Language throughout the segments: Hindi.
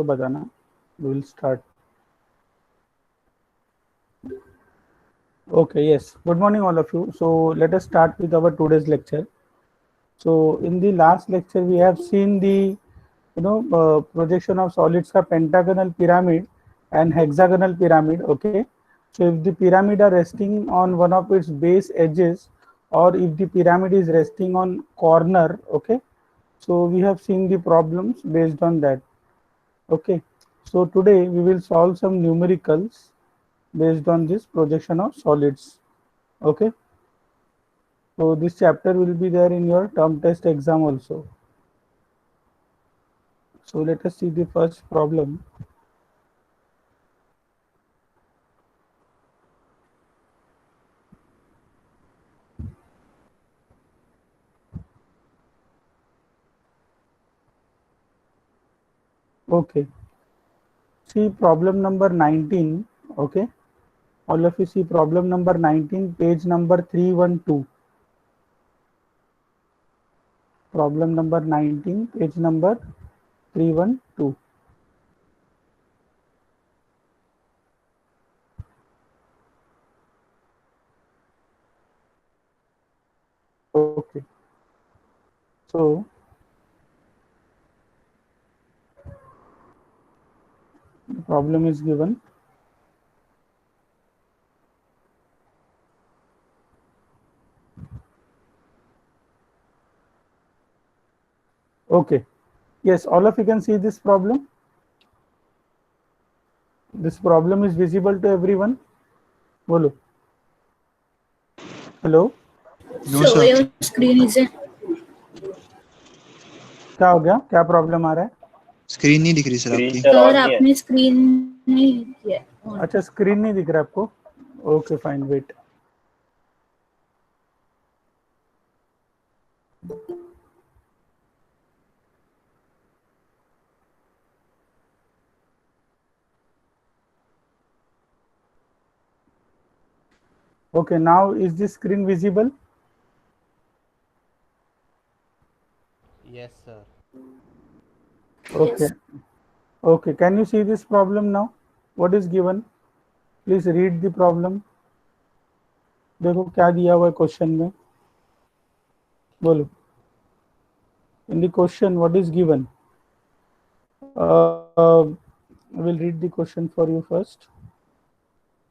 बताना. We will start. Okay, yes. Good morning, all of you. So let us start with our today's lecture. So in the last lecture, we have seen the projection of solids ka pentagonal pyramid and hexagonal pyramid. Okay. So if the pyramid are resting on one of its base edges, or if the pyramid is resting on corner, okay. So we have seen the problems based on that. Okay. So today we will solve some numericals based on this projection of solids. Okay. So this chapter will be there in your term test exam also. So let us see the first problem. Okay. See problem number 19. Okay. All of you see problem number 19, page number 312. Problem number 19, page number 312. Okay. So the problem is given. Okay. Yes, all of you can see this problem. This problem is visible to everyone. Bolo. Hello. No, So sir. your screen isn't. क्या हो गया? क्या प्रॉब्लम आ रहा है? स्क्रीन नहीं दिख रही सर आपकी. सर आपने स्क्रीन नहीं किया. अच्छा, स्क्रीन नहीं दिख रहा आपको? Okay fine, wait. Okay, now is this screen visible? Yes, sir. Okay. Yes. Okay, can you see this problem now? What is given? Please read the problem. देखो क्या दिया हुआ है क्वेश्चन में. बोलो. In the question, what is given? I will read the question for you first.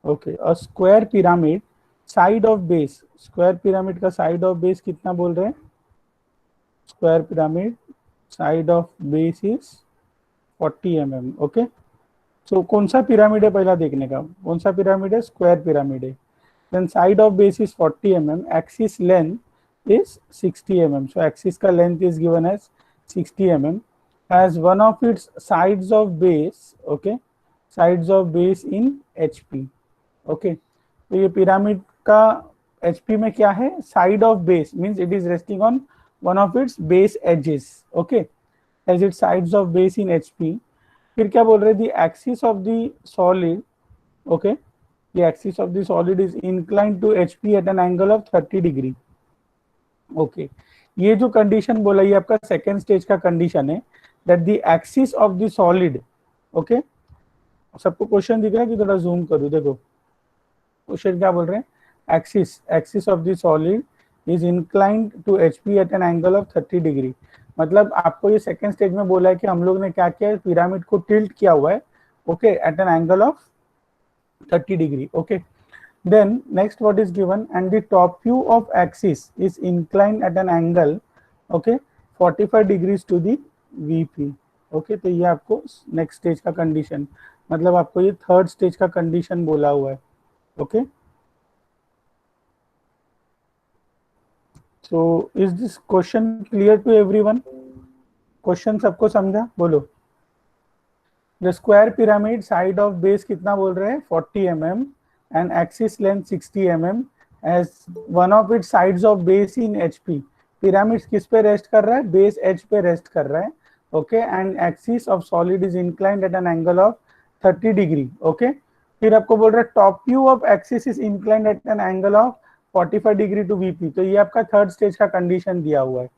Okay, a square pyramid, side of base. Square pyramid का side of base कितना बोल रहे हैं? Square pyramid side of base is 40 mm. Okay. So कौन सा पिरामिड है पहला देखने का. कौन सा पिरामिड है? स्क्वायर पिरामिड है. Then side of base is 40 mm. Axis length is 60 mm. So axis का length is given as 60 mm. As one of its sides of base, okay, sides of base in HP. Okay. तो ये पिरामिड का HP में क्या है? Side of base means it is resting on one of its base edges. Okay. As its sides of base in HP. फिर क्या बोल रहे हैं? The axis of the solid, okay, the axis of the solid is inclined to HP at an angle of 30 degree. Okay, ये जो कंडीशन बोला ये आपका सेकेंड स्टेज का कंडीशन है, that the axis of the solid, okay, सबको क्वेश्चन दिख रहा है कि थोड़ा जूम करूं. देखो क्वेश्चन क्या बोल रहे हैं? Axis of the solid is inclined to HP at an angle of 30 degree. मतलब आपको ये सेकेंड स्टेज में बोला है कि हम लोग ने क्या किया है? पिरामिड को टिल्ट किया हुआ है. Okay, at an angle of 30 degree. Okay, then next what is given, and the top view of axis is inclined at an angle, okay, 45 degrees to the VP. Okay, तो ये आपको नेक्स्ट स्टेज का कंडीशन, मतलब आपको ये थर्ड स्टेज का कंडीशन बोला हुआ है. Okay, so is this question clear to everyone? Question सबको समझा? बोलो. The square pyramid side of base कितना बोल रहे हैं? 40 mm and axis length 60 mm as one of its sides of base in HP. Pyramid किस पे रेस्ट कर रहा है? बेस एज पे रेस्ट कर रहा है. Okay, and axis of solid is inclined at an angle of 30 degree. Okay, फिर आपको बोल रहा है top view of axis is inclined at an angle of 45 degree to VP. तो ये आपका थर्ड स्टेज का कंडीशन दिया हुआ है.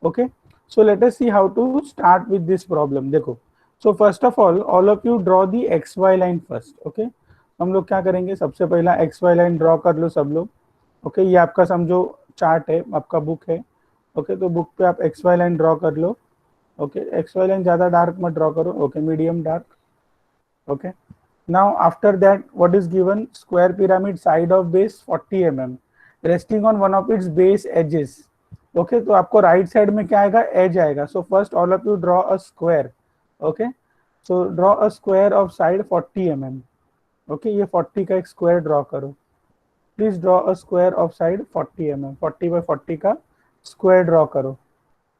Okay, so let us see how to start with this problem. देखो, so first of all of you draw the X Y line first, okay. हम लोग क्या करेंगे, सबसे पहला एक्स वाई लाइन ड्रॉ कर लो सब लोग, ओके। ये आपका समझो चार्ट है, आपका बुक है, ओके। तो बुक पे आप एक्स वाई लाइन ड्रॉ कर लो, ओके। एक्स वाई लाइन ज्यादा डार्क मत ड्रॉ करो, okay, medium dark, okay. Now after that what is given, square pyramid side of base 40 mm resting on one of its base edges, okay. तो आपको राइट साइड में क्या आएगा, एज आएगा। So first all of you draw a square, okay. So draw a square of side 40 mm, okay. ये 40 का एक स्क्वायर ड्रॉ करो, please draw a square of side 40 mm, 40 by 40 का स्क्वायर ड्रॉ करो,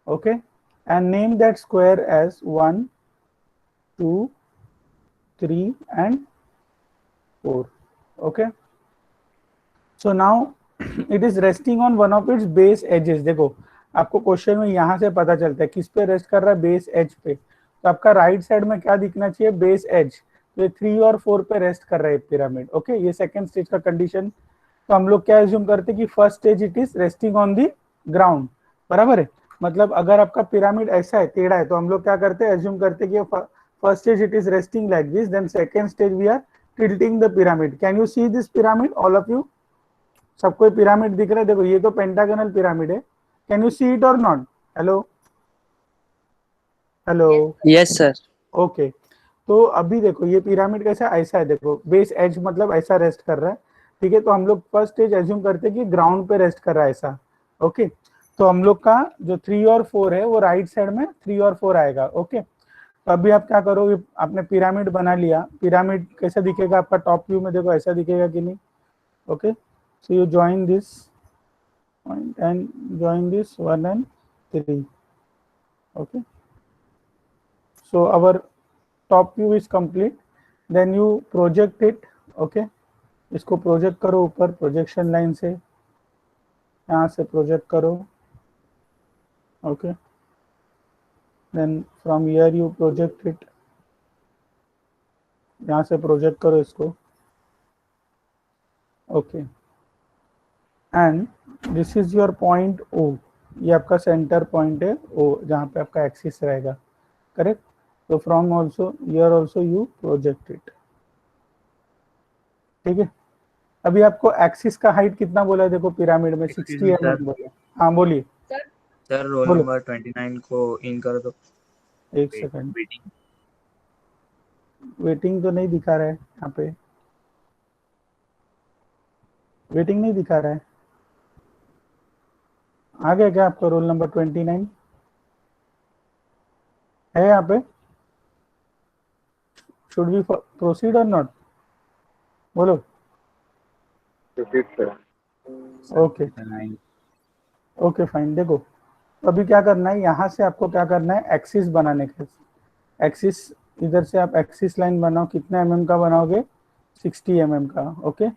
okay. And name that square as 1 2 3 and 4, okay. So now it is resting on one of its base edges। देखो आपको क्वेश्चन में यहाँ से पता चलता है किस पे रेस्ट कर रहा है, बेस एज पे। तो आपका राइट साइड में क्या दिखना चाहिए, बेस एज। तो ये 3 और 4 पे रेस्ट कर रहा है पिरामिड, ओके। ये सेकंड स्टेज का कंडीशन। तो हम लोग क्या एज्यूम करते हैं कि first stage it is resting on the ground, बराबर है। मतलब अगर आपका पिरामिड ऐसा है, टेढ़ा है, तो हम लोग क्या करते हैं, एज्यूम करते हैं कि first stage it is resting like this, then second stage we are tilting the pyramid। can you see this pyramid all of you? सबको पिरामिड दिख रहा है, देखो ये तो पेंटागनल पिरामिड है। कैन यू सी इट और not? Hello hello, yes sir. Okay. तो अभी देखो ये पिरामिड कैसा है, ऐसा है, देखो बेस एज मतलब ऐसा रेस्ट कर रहा है, ठीक है। तो हम लोग फर्स्ट स्टेज एज्यूम करते हैं कि ग्राउंड पे रेस्ट कर रहा है ऐसा, ओके। तो हम लोग का जो 3 और 4 है वो राइट साइड में 3 और 4 आएगा, ओके। तो अभी आप क्या करो, आपने पिरामिड बना लिया। पिरामिड कैसा दिखेगा आपका, टॉप व्यू में देखो ऐसा दिखेगा कि नहीं, okay. So you join this point and join this 1 and 3, okay। so our top view is complete, then you project it, okay। इसको प्रोजेक्ट करो ऊपर प्रोजेक्शन लाइन से, यहाँ से प्रोजेक्ट करो, okay। then from here you project it, यहाँ से प्रोजेक्ट करो इसको, okay। and this is your point O, ये आपका सेंटर पॉइंट है O, जहाँ पे आपका एक्सिस रहेगा, करेक्ट। तो from also here also you project it, ठीक है। अभी आपको एक्सिस का हाइट कितना बोला है, देखो पिरामिड में 60 mm बोला। हाँ बोलिए सर रोल बोलो। नंबर 29 को इन कर दो। एक सेकंड, वेटिंग तो नहीं दिखा रहा है यहाँ पे, वेटिंग नहीं दिखा रहा है। आ गया क्या आपका रोल नंबर 29 है यहाँ पे? शुड वी प्रोसीड और नॉट, बोलो। Okay okay fine. देखो अभी क्या करना है, यहाँ से आपको क्या करना है, एक्सिस बनाने का। एक्सिस इधर से आप एक्सिस लाइन बनाओ, कितना mm का बनाओगे, 60 mm का, okay.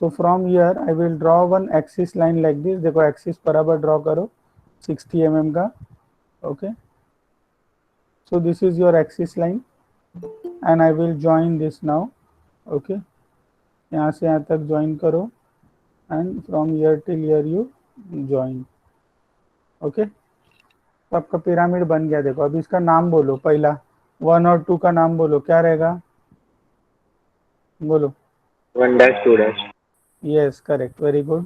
So from here I will draw one axis line like this. देखो एक्सिस बराबर ड्रॉ करो 60 mm का, okay. So this is your axis line and I will join this now, okay. यहाँ से यहाँ तक ज्वाइन करो and from here till here you join, okay. तो आपका पिरामिड बन गया। देखो अभी इसका नाम बोलो, पहला 1 और 2 का नाम बोलो, क्या रहेगा, बोलो। 1 dash 2 dash। Yes, correct. Very good.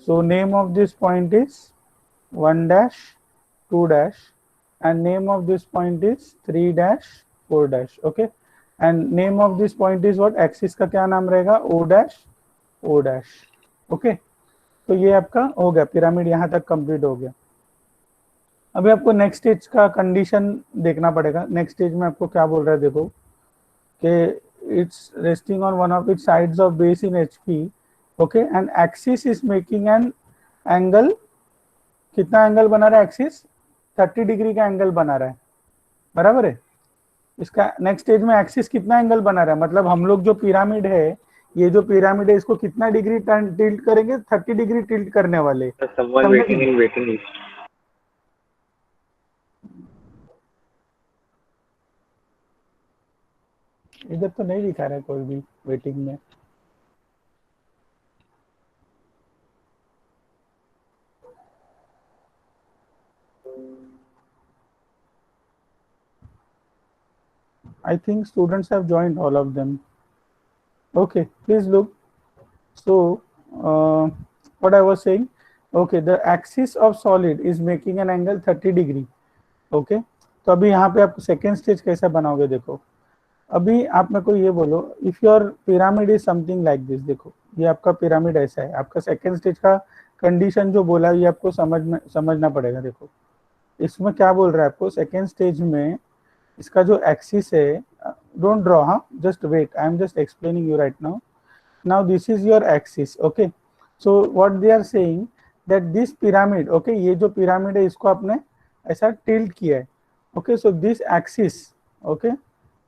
So name of this point is 1 dash 2 dash and name of this point is 3 dash 4 dash, okay। And name of this point is what, axis का क्या नाम रहेगा, O dash O dash, okay। तो ये आपका हो गया, पिरामिड यहाँ तक कंप्लीट हो गया। अभी आपको नेक्स्ट स्टेज का कंडीशन देखना पड़ेगा। नेक्स्ट स्टेज में आपको क्या बोल रहा है, देखो कि it's resting on one of it's sides of base in HP, okay. And axis is making an angle, कितना एंगल बना रहा है एक्सिस, 30 डिग्री का एंगल बना रहा है, बराबर है। इसका नेक्स्ट स्टेज में एक्सिस कितना एंगल बना रहा है, मतलब हम लोग जो पिरामिड है, ये जो पिरामिड है इसको कितना डिग्री टिल्ट करेंगे, 30 डिग्री टिल्ट करने वाले। Someone waiting in waiting list। इधर तो नहीं दिखा रहा है कोई भी वेटिंग में। I think students have joined, all of them. Okay, please look. So, what I was saying, okay, the axis of solid is making an angle 30 degree. Okay, तो अभी यहाँ पे आप सेकेंड स्टेज कैसे बनाओगे देखो. अभी आप मेरे को ये बोलो, if your pyramid is something like this, देखो ये आपका पिरामिड ऐसा है, आपका सेकेंड स्टेज का कंडीशन जो बोला ये आपको समझना पड़ेगा. देखो इसमें क्या बोल रहा है आपको, सेकेंड स्टेज में इसका जो एक्सिस है, डोंट ड्रॉ, हाँ just wait, I am just explaining you right now. Now this is your axis. Okay, so what they are saying that this pyramid, okay, ये जो pyramid है इसको आपने ऐसा tilt किया है. Okay, so this axis, okay,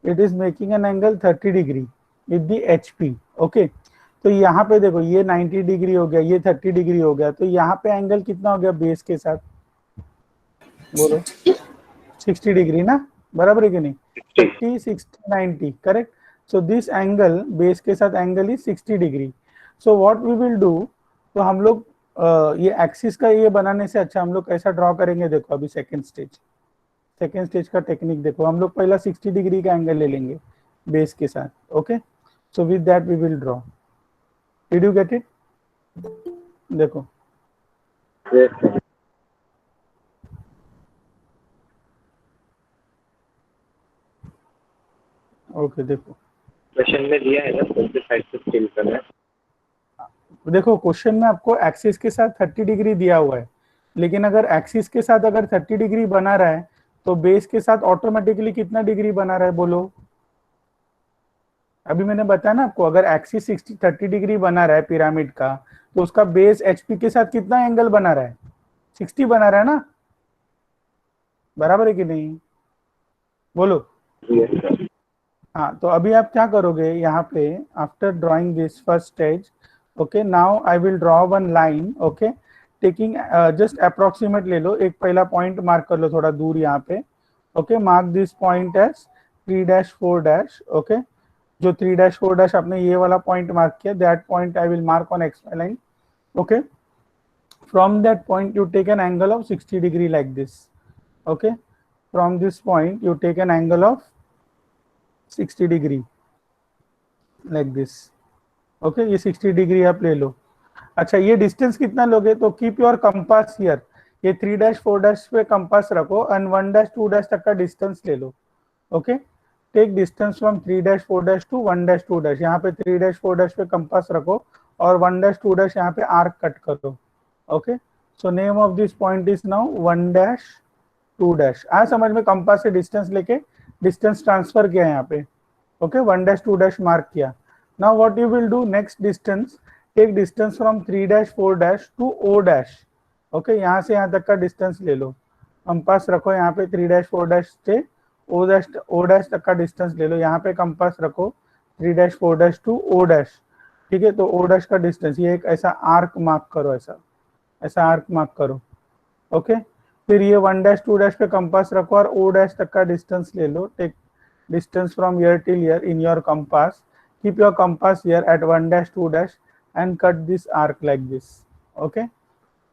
it is making an angle 30 degree with the HP. Okay, तो यहाँ पे देखो ये 90 डिग्री हो गया, ये 30 डिग्री हो गया, तो यहाँ पे एंगल कितना हो गया बेस के साथ, बोलो 60 डिग्री ना, बराबर है कि नहीं? 50, 60, 90, correct. So this angle base के साथ angle is 60 degree. So what we will do, तो हम लोग ये एक्सिस का ये बनाने से अच्छा हम लोग कैसा ड्रॉ करेंगे, देखो अभी सेकेंड स्टेज का टेक्निक देखो. हम लोग पहला 60 डिग्री का एंगल ले लेंगे बेस के साथ. Okay, so with that we will draw. Did you get it? देखो Yes, sir. ओके, देखो क्वेश्चन में दिया है ना कौन से साइड से स्टिल करना है. देखो क्वेश्चन में आपको एक्सिस के साथ 30 डिग्री दिया हुआ है, लेकिन अगर एक्सिस के साथ अगर 30 डिग्री बना रहा है तो बेस के साथ ऑटोमेटिकली कितना डिग्री बना रहा है, बोलो. अभी मैंने बताया ना आपको, अगर एक्सिस 30 डिग्री बना रहा है पिरामिड का, तो उसका बेस एचपी के साथ कितना एंगल बना रहा है, 60 बना रहा है ना, बराबर है कि नहीं, बोलो. Yes, sir. हाँ, तो अभी आप क्या करोगे यहाँ पे, after drawing this first stage, okay, now I will draw one line. Okay, taking just approximate ले लो, एक पहला पॉइंट मार्क कर लो थोड़ा दूर यहाँ पे. Okay, mark this point as 3-4-. Okay, जो 3-4- आपने ये वाला पॉइंट मार्क किया, that point I will mark on X line. Okay, from that point you take an angle of 60 degree like this. Okay, from this point you take an angle of 60 degree like this. Okay, ये 60 डिग्री आप ले लो. अच्छा, ये डिस्टेंस कितना लोगे, तो कीप योर कंपास हियर, ये 3-4 पे कंपास रखो एंड 1-2 तक का डिस्टेंस ले लो. Okay, take distance from 3-4 to 1-2. यहाँ पे 3-4 पे कंपास रखो और 1-2 यहाँ पे आर्क कट करो. Okay, so name of this point is now 1-2. आ समझ में, कंपास से डिस्टेंस लेके डिस्टेंस ट्रांसफर किया यहाँ पे. ओके, 1-2 मार्क किया. Now what you will do, next distance, take distance from 3-4 to O'. Okay, यहाँ से यहाँ तक का डिस्टेंस ले लो, कंपास रखो यहाँ पे 3-4 से O' तक का डिस्टेंस ले लो, यहाँ पे कंपास रखो 3-4 टू O'. ठीक है, तो O' का डिस्टेंस, ये एक ऐसा आर्क मार्क करो, ऐसा आर्क मार्क करो. ओके, फिर ये 1-2 पे कंपास रखो और O' तक का डिस्टेंस ले लो. Take distance from here till here in your compass. Keep your compass here at 1-2 and cut this arc like this. Okay,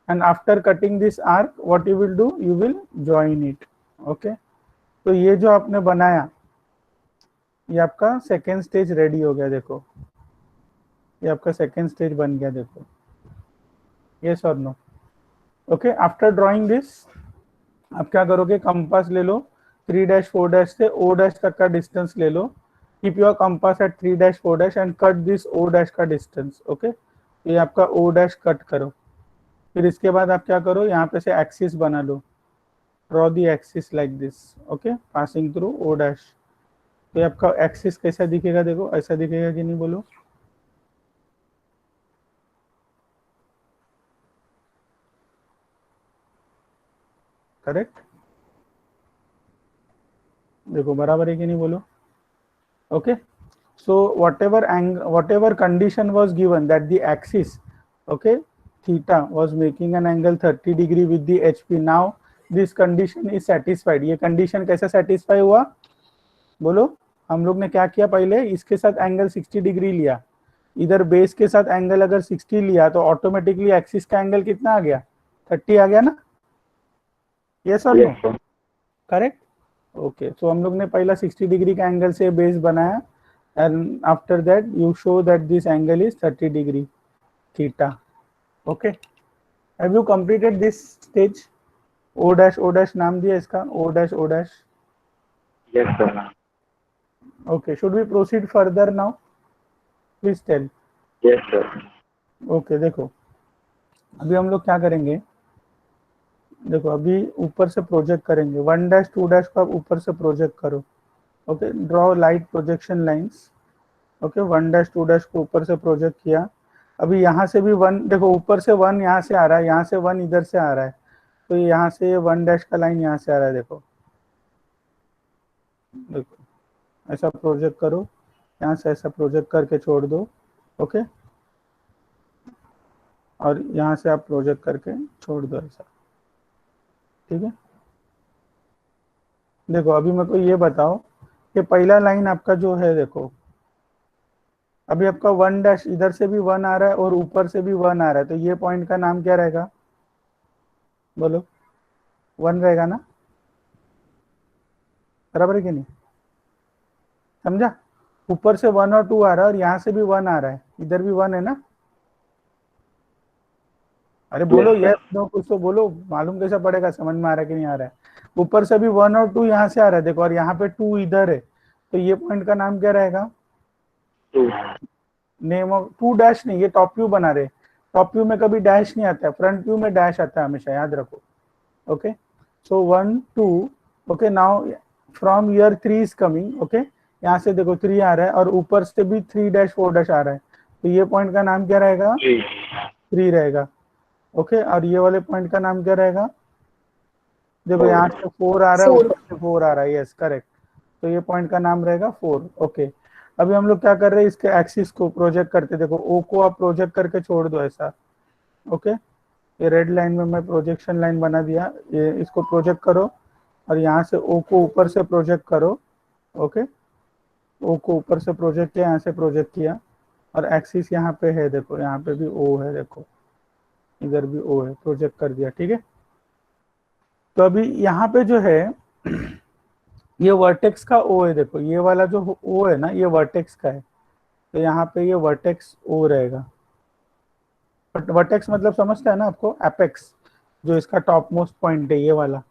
and after cutting this arc, what you will do, you will join it. Okay, तो ये जो आपने बनाया, ये आपका सेकेंड स्टेज रेडी हो गया. देखो ये आपका सेकेंड स्टेज बन गया, देखो. यस और no? Okay, after drawing this आप क्या करोगे, कंपास ले लो, 3-4 से O' तक का डिस्टेंस ले लो. Keep your compass at 3-4 and cut this O' का डिस्टेंस. ओके, ये आपका O' कट करो. फिर इसके बाद आप क्या करो, यहाँ पे से एक्सिस बना लो, draw the axis like this. Okay, passing through O'. तो ये आपका एक्सिस कैसा दिखेगा, देखो ऐसा दिखेगा कि नहीं, बोलो. करेक्ट, देखो बराबर है कि नहीं, बोलो. Okay, so whatever condition was given that the axis, okay, theta was making an angle 30 degree with the HP, now this condition is satisfied. ये condition कैसा satisfy हुआ, बोलो. हम लोग ने क्या किया, पहले इसके साथ एंगल 60 डिग्री लिया, इधर बेस के साथ एंगल अगर 60 लिया तो ऑटोमेटिकली एक्सिस का एंगल कितना आ गया, 30 आ गया ना. यस और नो? करेक्ट. ओके, तो हम लोग ने पहला 60 डिग्री का एंगल से बेस बनाया and after that you show that this angle is 30 degree theta. Okay, have you completed this stage? O dash नाम दिया इसका, O dash. Yes, sir. Okay, should we proceed further now? Please tell. Yes, sir. Okay, देखो अभी हम लोग क्या करेंगे, देखो अभी ऊपर से प्रोजेक्ट करेंगे. 1 डैश 2 डैश को आप ऊपर से प्रोजेक्ट करो. Okay, draw light projection lines. Okay, 1 dash 2 dash को ऊपर से प्रोजेक्ट किया. अभी यहाँ से भी 1, देखो ऊपर से 1 यहाँ से आ रहा है, यहाँ से 1 इधर से आ रहा है, तो यहाँ से ये 1 डैश का लाइन यहाँ से आ रहा है. देखो देखो ऐसा प्रोजेक्ट करो, यहाँ से ऐसा प्रोजेक्ट करके छोड़ दो. ओके, और यहाँ से आप प्रोजेक्ट करके छोड़ दो ऐसा. ठीक है, देखो अभी मेरे को ये बताओ कि पहला लाइन आपका जो है, देखो अभी आपका 1 डैश इधर से भी 1 आ रहा है और ऊपर से भी 1 आ रहा है, तो ये पॉइंट का नाम क्या रहेगा? बोलो. 1 रहेगा ना, बराबर है कि नहीं? समझा? ऊपर से 1 और 2 आ रहा है और यहाँ से भी 1 आ रहा है, इधर भी 1 है ना. अरे बोलो Yes, sir. यस नो, कुछ तो बोलो, मालूम कैसा पड़ेगा, समझ में आ रहा है कि नहीं आ रहा है? ऊपर से भी 1 और 2 यहाँ से आ रहा है, देखो, और यहाँ पे 2 इधर है, तो ये पॉइंट का नाम क्या रहेगा? 2. नेम ऑफ 2 डैश नहीं, ये टॉप व्यू बना रहे. टॉप व्यू में कभी डैश नहीं आता है, फ्रंट व्यू में डैश आता है हमेशा, याद रखो. Okay, so 1 2. Okay, now from here 3 is coming. Okay, यहाँ से देखो 3 आ रहा है और ऊपर से भी 3 डैश 4 डैश आ रहा है, तो ये पॉइंट का नाम क्या रहेगा? 3. 3 रहेगा. ओके, और ये वाले पॉइंट का नाम क्या रहेगा? देखो यहाँ से 4 आ रहा है, 4. ऊपर से 4 आ रहा है, यस करेक्ट, तो ये पॉइंट का नाम रहेगा 4. ओके, अभी हम लोग क्या कर रहे हैं, इसके एक्सिस को प्रोजेक्ट करते. देखो ओ को आप प्रोजेक्ट करके छोड़ दो ऐसा. ओके, ये रेड लाइन में मैं प्रोजेक्शन लाइन बना दिया, ये इसको प्रोजेक्ट करो और यहाँ से ओ को ऊपर से प्रोजेक्ट करो. ओके, ओ को ऊपर से प्रोजेक्ट किया, यहाँ से प्रोजेक्ट किया, और एक्सिस यहाँ पे है, देखो यहाँ पे भी ओ है, देखो इधर भी ओ है, प्रोजेक्ट कर दिया. ठीक है, तो अभी यहाँ पे जो है ये वर्टेक्स का ओ है, देखो ये वाला जो ओ है ना, ये वर्टेक्स का है, तो यहाँ पे ये वर्टेक्स ओ रहेगा. वर्टेक्स मतलब समझता है ना आपको, एपेक्स, जो इसका टॉप मोस्ट पॉइंट है, ये वाला.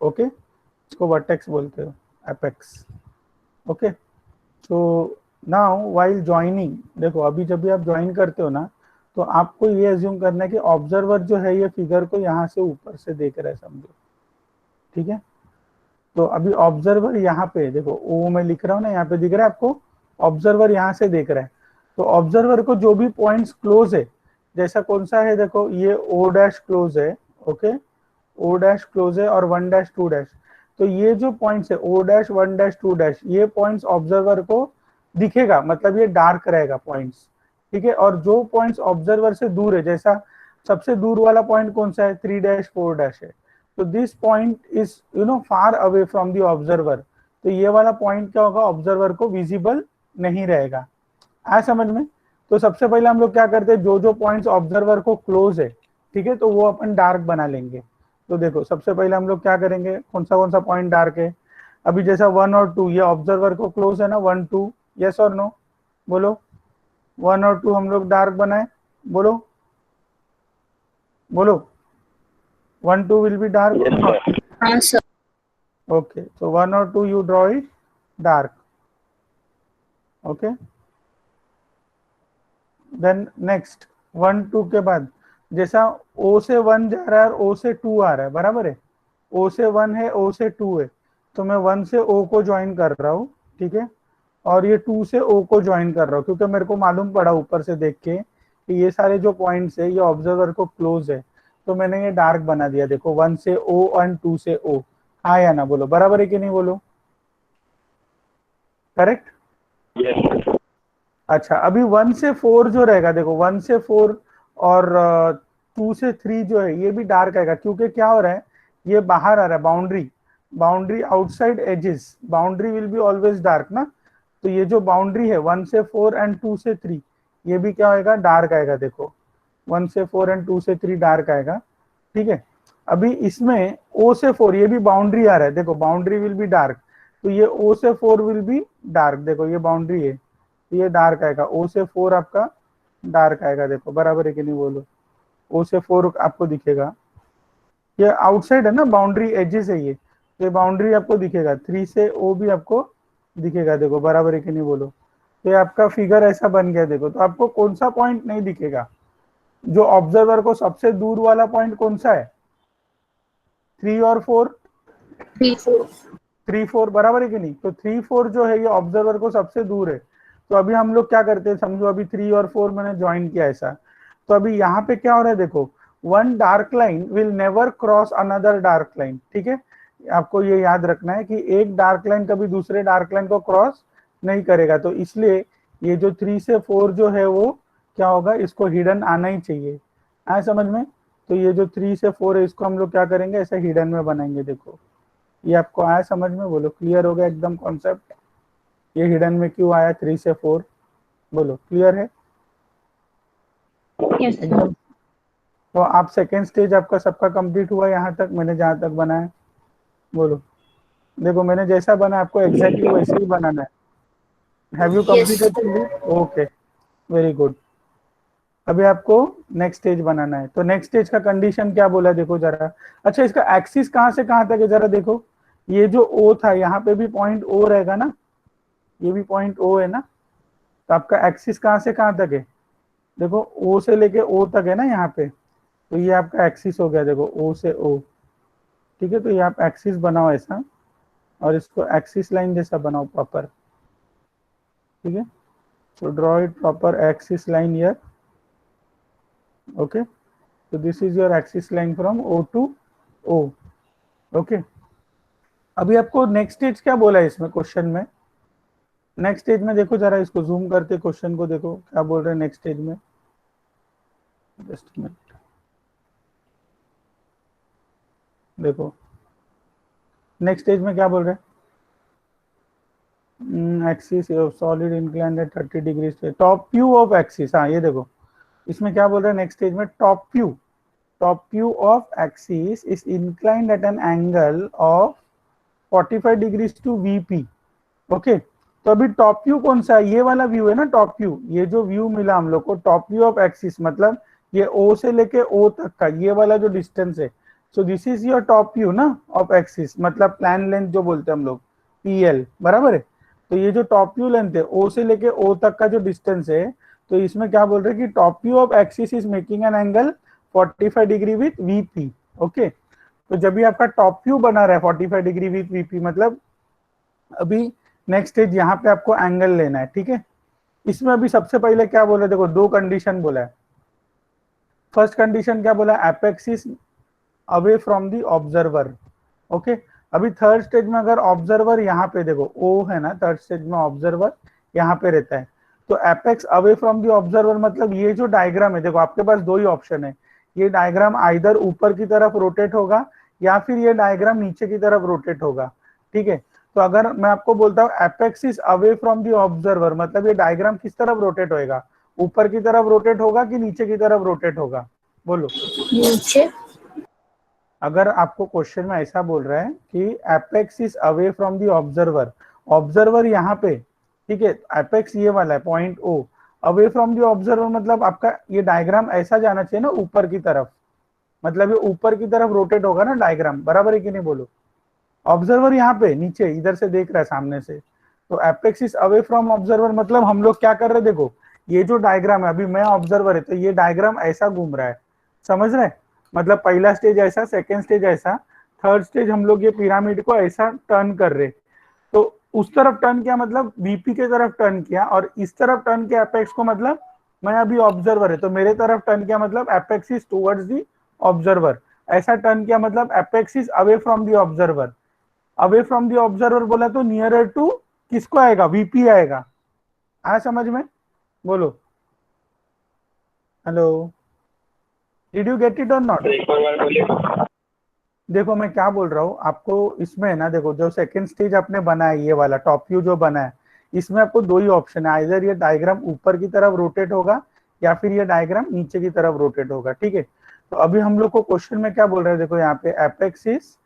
ओके, इसको वर्टेक्स बोलते हो, apex. Okay, so now while joining, देखो अभी जब भी आप ज्वाइन करते हो ना, तो आपको ये एज्यूम करना है कि ऑब्जर्वर जो है ये फिगर को यहाँ से ऊपर से देख रहा है, समझो. ठीक है, तो अभी ऑब्जर्वर यहाँ पे देखो, ओ में लिख रहा हूँ ना, यहाँ पे दिख रहा है आपको, ऑब्जर्वर यहाँ से देख रहा है. तो ऑब्जर्वर को जो भी पॉइंट्स क्लोज है, जैसा कौन सा है, देखो ये ओ डैश क्लोज है. ओके, ओ डैश क्लोज है और 1 डैश 2 डैश, तो ये जो पॉइंट्स है ओ डैश 1 डैश 2 डैश, ये पॉइंट्स ऑब्जर्वर को दिखेगा, मतलब ये डार्क रहेगा पॉइंट्स. ठीक है, और जो पॉइंट्स ऑब्जर्वर से दूर है, जैसा सबसे दूर वाला पॉइंट कौन सा है, 3 डैश 4 डैश है, तो this point is far away from the observer, तो ये वाला पॉइंट क्या होगा, ऑब्जर्वर को विजिबल नहीं रहेगा. आया समझ में? तो सबसे पहले हम लोग क्या करते हैं, जो जो पॉइंट्स ऑब्जर्वर को क्लोज है, ठीक है, तो वो अपन डार्क बना लेंगे. तो देखो सबसे पहले हम लोग क्या करेंगे, कौन सा पॉइंट डार्क है. अभी जैसा 1 और 2 ये ऑब्जर्वर को क्लोज है ना, 1 2, यस और नो, बोलो. 1 और 2 हम लोग डार्क बनाए, बोलो बोलो. 1 2 will be dark or not? हाँ sir. Okay, so 1 or 2 you draw it dark. Okay, then next 1 2 के बाद जैसा O से 1 जा रहा है और O से 2 आ रहा है, बराबर है, O से 1 है, O से 2 है, तो मैं 1 से O को ज्वाइन कर रहा हूँ. ठीक है, और ये 2 से O को ज्वाइन कर रहा हूँ, क्योंकि मेरे को मालूम पड़ा ऊपर से देख के कि ये सारे जो पॉइंट्स है ये ऑब्जर्वर को क्लोज है, तो मैंने ये डार्क बना दिया. देखो 1 से O और 2 से O, हाँ या ना बोलो, बराबर है कि नहीं, बोलो. करेक्ट? Yes. अच्छा, अभी 1 से 4 जो रहेगा, देखो 1 से 4 और 2 से 3 जो है ये भी डार्क आएगा, क्योंकि क्या हो रहा है, ये बाहर आ रहा है, boundary outside edges, boundary will be always dark ना, तो ये जो बाउंड्री है 1 से 4 एंड 2 से 3, ये भी क्या आएगा, डार्क आएगा. देखो 1 से 4 एंड 2 से 3 डार्क आएगा. ठीक है, अभी इसमें O से 4 ये भी बाउंड्री आ रहा है, देखो बाउंड्री विल बी डार्क, तो ये O से 4 विल बी डार्क, देखो ये बाउंड्री है तो ये डार्क आएगा, O से 4 आपका डार्क आएगा, देखो बराबर है कि नहीं बोलो, O से 4 आपको दिखेगा, ये आउटसाइड है ना, बाउंड्री एजेस है ये बाउंड्री आपको दिखेगा, 3 से O भी आपको दिखेगा, देखो बराबर है कि नहीं बोलो। तो ये आपका फिगर ऐसा बन गया, देखो तो आपको कौन सा पॉइंट नहीं दिखेगा, जो ऑब्जर्वर को सबसे दूर वाला पॉइंट कौन सा है, 3 और 4, 3 4 बराबर है कि नहीं, तो 3 4 जो है ये ऑब्जर्वर को सबसे दूर है। तो अभी हम लोग क्या करते हैं, समझो अभी 3 और 4 मैंने ज्वाइन किया ऐसा, तो अभी यहाँ पे क्या हो रहा है, देखो one dark line will never cross another dark line, ठीक है, आपको ये याद रखना है कि एक डार्क लाइन कभी दूसरे डार्क लाइन को क्रॉस नहीं करेगा, तो इसलिए ये जो 3 से 4 जो है वो क्या होगा, इसको हिडन आना ही चाहिए, आए समझ में। तो ये जो 3 से 4 है इसको हम लोग क्या करेंगे, ऐसे हिडन में बनाएंगे, देखो ये आपको आया समझ में, बोलो क्लियर हो गया एकदम कॉन्सेप्ट, ये हिडन में क्यों आया 3 से 4, बोलो क्लियर है Yes, एकदम। तो आप सेकेंड स्टेज आपका सबका कंप्लीट हुआ यहाँ तक, मैंने जहाँ तक बनाया, बोलो देखो मैंने जैसा बना आपको एग्जैक्टली वैसे ही बनाना है, have you completed, okay very good. अभी आपको नेक्स्ट स्टेज बनाना है, तो नेक्स्ट स्टेज का कंडीशन क्या बोला देखो जरा, अच्छा इसका एक्सिस कहाँ से कहाँ तक है जरा देखो, ये जो O था यहाँ पे भी पॉइंट O रहेगा ना, ये भी पॉइंट O है ना, तो आपका एक्सिस कहाँ से कहाँ तक है, देखो O से लेके O तक है ना यहाँ पे, तो ये आपका एक्सिस हो गया, देखो O से O, ठीक है, तो ये आप एक्सिस बनाओ ऐसा, और इसको एक्सिस लाइन जैसा बनाओ प्रॉपर, ठीक है, so draw it proper axis line here, okay, so this is your axis line from O to O, okay। अभी आपको नेक्स्ट स्टेज क्या बोला है इसमें क्वेश्चन में, नेक्स्ट स्टेज में देखो जरा, इसको जूम करके क्वेश्चन को देखो क्या बोल रहे हैं नेक्स्ट स्टेज में, जस्ट मिनट, देखो नेक्स्ट स्टेज में क्या बोल रहे हैं, axis solid inclined at 30 degree, top view of axis, हाँ ये देखो इसमें क्या बोल रहे हैं नेक्स्ट स्टेज में, top view of axis is inclined at an angle of 45 degrees to VP, okay. तो अभी टॉप व्यू कौन सा है, ये वाला व्यू है ना टॉप व्यू, ये जो व्यू मिला हम लोग को टॉप व्यू ऑफ एक्सिस, मतलब ये O से लेके O तक का ये वाला जो डिस्टेंस है, so this is your top view ना ऑफ एक्सिस, मतलब प्लान लेंथ जो बोलते हैं हम लोग PL, बराबर है। तो ये जो टॉप व्यू लेंथ है O से लेके O तक का जो डिस्टेंस है, तो इसमें क्या बोल रहे हैं कि top view of axis is making an angle 45 degree with VP, okay. तो जब भी आपका टॉप व्यू बना रहा है 45 डिग्री विथ VP, मतलब अभी नेक्स्ट स्टेज यहाँ पे आपको एंगल लेना है, ठीक है। इसमें अभी सबसे पहले क्या बोला, देखो दो कंडीशन बोला है, फर्स्ट कंडीशन क्या बोला, apex is away from the observer, okay. अभी थर्ड स्टेज में अगर ऑब्जर्वर यहाँ पे देखो O है ना, थर्ड स्टेज में ऑब्जर्वर यहाँ पे रहता है, तो apex away from the observer मतलब ये जो डायग्राम है, देखो आपके पास दो ही ऑप्शन है, ये डायग्राम आइदर ऊपर की तरफ रोटेट होगा या फिर ये डायग्राम नीचे की तरफ रोटेट होगा, ठीक है। तो अगर मैं आपको बोलता हूँ apex is away from the observer, मतलब ये डायग्राम किस तरफ रोटेट होएगा, ऊपर की तरफ रोटेट होगा कि नीचे की तरफ रोटेट होगा, बोलो नीचे। अगर आपको क्वेश्चन में ऐसा बोल रहा है कि apex is away from the observer, observer यहाँ पे, ठीक है, एपेक्स ये वाला है point O, away from the observer मतलब आपका ये डायग्राम ऐसा जाना चाहिए ना ऊपर की तरफ, मतलब ये ऊपर की तरफ रोटेट होगा ना डायग्राम, बराबर है कि नहीं बोलो। ऑब्जर्वर यहाँ पे नीचे इधर से देख रहा है सामने से, तो apex is away from observer मतलब हम लोग क्या कर रहे हैं, देखो ये जो डायग्राम है, अभी मैं ऑब्जर्वर है तो ये डायग्राम ऐसा घूम रहा है, समझ रहे, मतलब पहला स्टेज ऐसा, सेकेंड स्टेज ऐसा, थर्ड स्टेज हम लोग ये पिरामिड को ऐसा टर्न कर रहे, तो उस तरफ टर्न किया मतलब VP के तरफ टर्न किया, और इस तरफ टर्न किया एपेक्स को मतलब मैं अभी ऑब्जर्वर है तो मेरे तरफ टर्न किया मतलब apex is towards the observer, ऐसा टर्न किया मतलब apex is away from the observer, away from the observer बोला तो नियरर टू किसको आएगा, VP आएगा, आया समझ में, बोलो hello, did you get it और नॉट। देखो मैं क्या बोल रहा हूँ आपको, इसमें है ना, देखो जो सेकंड स्टेज आपने बनाया ये वाला टॉप व्यू जो बना है, इसमें आपको दो ही ऑप्शन है, आइदर ये डायग्राम ऊपर की तरफ रोटेट होगा या फिर ये डायग्राम नीचे की तरफ रोटेट होगा, ठीक है। तो अभी हम लोग को क्वेश्चन में क्या बोल रहे हैं, देखो यहाँ पे apex is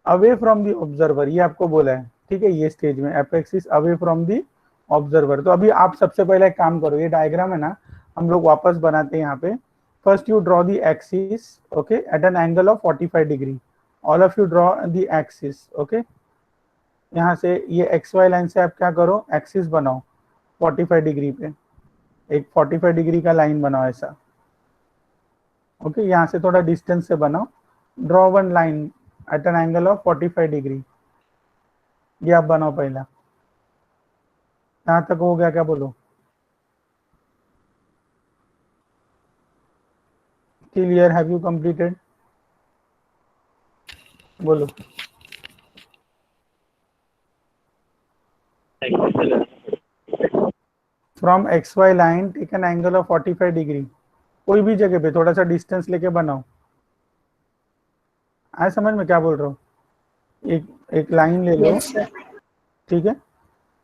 away from the observer, ये आपको बोला है, ठीक है। ये स्टेज में apex is away from the observer. तो अभी आप सबसे पहले एक काम करो, ये डायग्राम है ना, हम लोग वापस बनाते हैं यहाँ पे। First you draw the axis, okay, at an angle of 45 degree. All of you draw the axis, okay. यहाँ से ये एक्स वाई लाइन से आप क्या करो, एक्सिस बनाओ 45 डिग्री पे, एक 45 डिग्री का लाइन बनाओ ऐसा, ओके। यहाँ से थोड़ा डिस्टेंस से बनाओ, draw one line at an angle of 45 degree. ये आप बनाओ पहला। यहाँ तक हो गया क्या, बोलो। क्लियर, हैव यू कंप्लीटेड, बोलो। From X Y line take an angle of 45 degree. कोई भी जगह पे थोड़ा सा डिस्टेंस लेके बनाओ। आए समझ में क्या बोल रहा हूँ। एक लाइन ले लो, Yes, sir. ठीक है।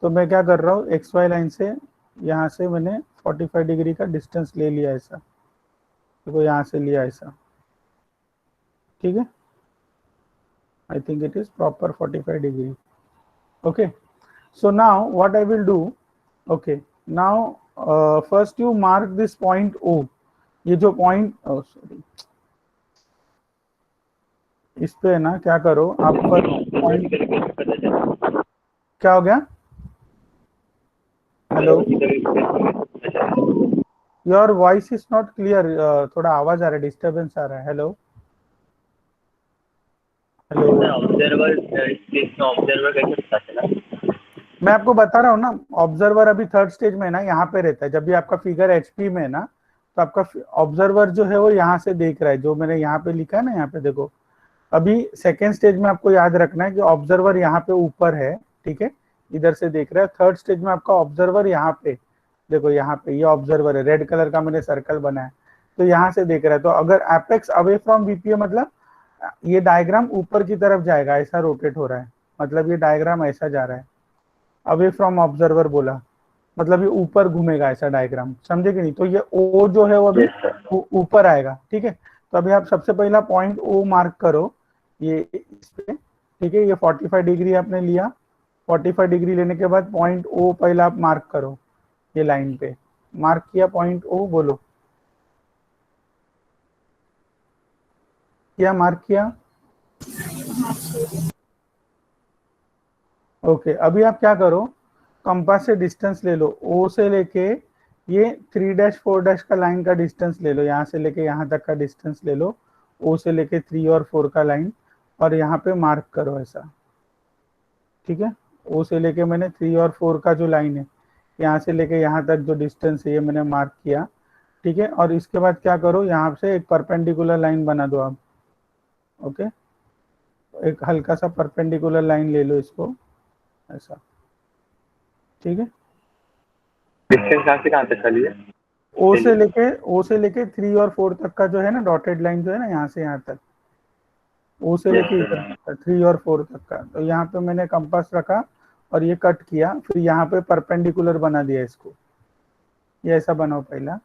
तो मैं क्या कर रहा हूँ, एक्स वाई लाइन से यहाँ से मैंने 45 डिग्री का डिस्टेंस ले लिया ऐसा, देखो यहाँ से लिया ऐसा, ठीक है। I think it is proper 45 degree, okay. So now what I will do, okay, now first you mark this point O. ये जो पॉइंट, सॉरी, इस पे है ना, क्या करो आप पॉइंट, क्या हो गया, hello, your voice is not clear, थोड़ा आवाज आ रहा है, डिस्टर्बेंस आ रहा है। हेलो हेलो, ऑब्जर्वर कैसे पता चला? मैं आपको बता रहा हूँ ना, ऑब्जर्वर अभी थर्ड स्टेज में है ना, यहाँ पे रहता है। जब भी आपका फिगर एचपी में है ना, तो आपका ऑब्जर्वर जो है वो यहाँ से देख रहा है, जो मैंने यहाँ पे लिखा है ना, यहाँ पे देखो। अभी सेकेंड स्टेज में आपको याद रखना है कि ऑब्जर्वर यहाँ पे ऊपर है, ठीक है, इधर से देख रहा है। थर्ड स्टेज में आपका ऑब्जर्वर यहाँ पे, देखो यहाँ पे ये ऑब्जर्वर है, रेड कलर का मैंने सर्कल बनाया, तो यहाँ से देख रहा है। तो अगर एपेक्स अवे फ्रॉम बीपीए, मतलब ये डायग्राम ऊपर की तरफ जाएगा, ऐसा रोटेट हो रहा है, मतलब ये डायग्राम ऐसा जा रहा है। अवे फ्रॉम ऑब्जर्वर बोला मतलब ये ऊपर घूमेगा ऐसा डायग्राम, समझे कि नहीं। तो ये ओ जो है वो अभी ऊपर आएगा, ठीक है। तो अभी आप सबसे पहला पॉइंट ओ मार्क करो, ये इस पे, ठीक है। ये 45 डिग्री आपने लिया, 45 डिग्री लेने के बाद पॉइंट ओ पहला आप मार्क करो, ये लाइन पे मार्क किया पॉइंट ओ, बोलो क्या मार्क किया, ओके। अभी आप क्या करो, कंपास से डिस्टेंस ले लो, ओ से लेके ये 3 4 का लाइन का डिस्टेंस ले लो, यहाँ से लेके यहाँ तक का डिस्टेंस ले लो, ओ से लेके 3 और 4 का लाइन, और यहाँ पे मार्क करो ऐसा, ठीक है। ओ से लेके मैंने 3 और 4 का जो लाइन है, यहाँ से लेके यहाँ तक जो डिस्टेंस है, ये मैंने मार्क किया, ठीक है। और इसके बाद क्या करो, यहाँ से एक परपेंडिकुलर लाइन बना दो आप, ओके। एक हल्का सा परपेंडिकुलर लाइन ले लो इसको ऐसा, ठीक है। डिस्टेंस कहाँ से खाली है? ओ से लेके 3 और 4 तक का जो है ना, डॉटेड लाइन जो है ना, यहाँ से यहाँ तक, ओ से लेके इधर 3 और 4 तक का। तो यहाँ पे मैंने कंपास रखा और ये कट किया, फिर यहाँ पे परपेंडिकुलर बना दिया इसको, ये ऐसा बनाओ पहला,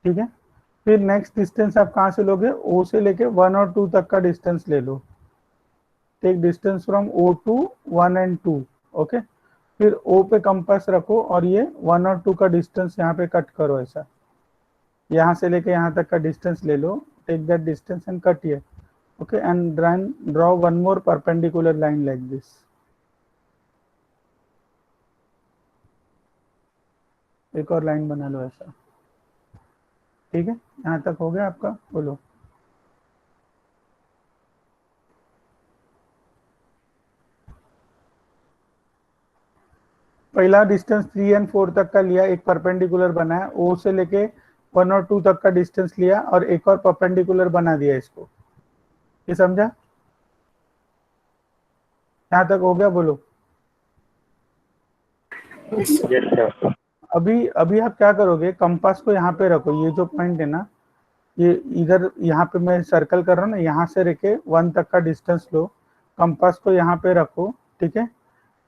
ठीक है। फिर नेक्स्ट डिस्टेंस आप कहाँ से लोगे, ओ से लेके 1 और 2 तक का डिस्टेंस ले लो, take distance from O to 1 and 2, okay. फिर ओ पे कंपास रखो और ये 1 और 2 का डिस्टेंस यहाँ पे कट करो ऐसा, यहाँ से लेके यहाँ तक का डिस्टेंस ले लो, take that distance and cut here, okay. And draw one more perpendicular line like this, एक और लाइन बना लो ऐसा, ठीक है। यहाँ तक हो गया आपका, बोलो। पहला डिस्टेंस 3 एंड 4 तक का लिया, एक परपेंडिकुलर बनाया, ओ से लेके 1 और 2 तक का डिस्टेंस लिया और एक और परपेंडिकुलर बना दिया इसको, ये समझा, यहाँ तक हो गया, बोलो। Yes sir. अभी आप क्या करोगे, कंपास को यहाँ पे रखो, ये जो पॉइंट है ना, ये इधर यहाँ पे मैं सर्कल कर रहा हूँ ना, यहाँ से लेके 1 तक का डिस्टेंस लो, कंपास को यहाँ पे रखो, ठीक है।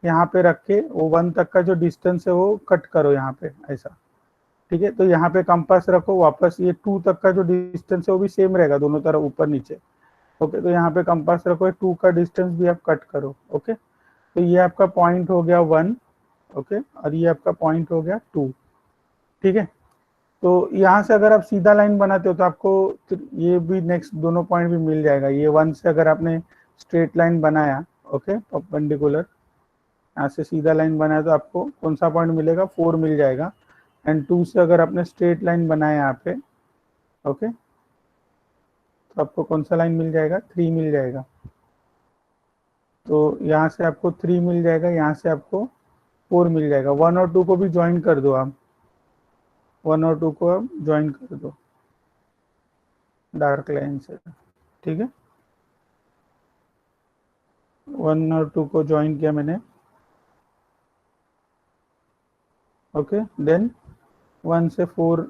यहाँ पे रख के वो 1 तक का जो डिस्टेंस है वो कट करो यहाँ पे ऐसा, ठीक है, तो यहाँ पे कंपास रखो, वापस ये 2 तक का जो डिस्टेंस है वो भी सेम रहेगा दोनों तरफ, ऊपर नीचे। ओके, तो यहाँ पे कंपास रखो, 2 का डिस्टेंस भी आप कट करो। ओके, तो ये आपका पॉइंट हो गया 1, ओके, और ये आपका पॉइंट हो गया 2। ठीक है, तो यहाँ से अगर आप सीधा लाइन बनाते हो तो आपको ये भी नेक्स्ट दोनों पॉइंट भी मिल जाएगा। ये 1 से अगर आपने स्ट्रेट लाइन बनाया, ओके, परपेंडिकुलर, यहाँ से सीधा लाइन बनाया तो आपको कौन सा पॉइंट मिलेगा, 4 मिल जाएगा। एंड 2 से अगर आपने स्ट्रेट लाइन बनाया यहाँ पे, ओके, तो आपको कौन सा लाइन मिल जाएगा, 3 मिल जाएगा। तो यहाँ से आपको 3 मिल जाएगा, यहाँ से आपको 4 मिल जाएगा। 1 और 2 को भी ज्वाइन कर दो आप, 1 और 2 को आप ज्वाइन कर दो डार्क लाइन से। ठीक है, 1 और 2 को ज्वाइन किया मैंने। ओके, देन 1 से 4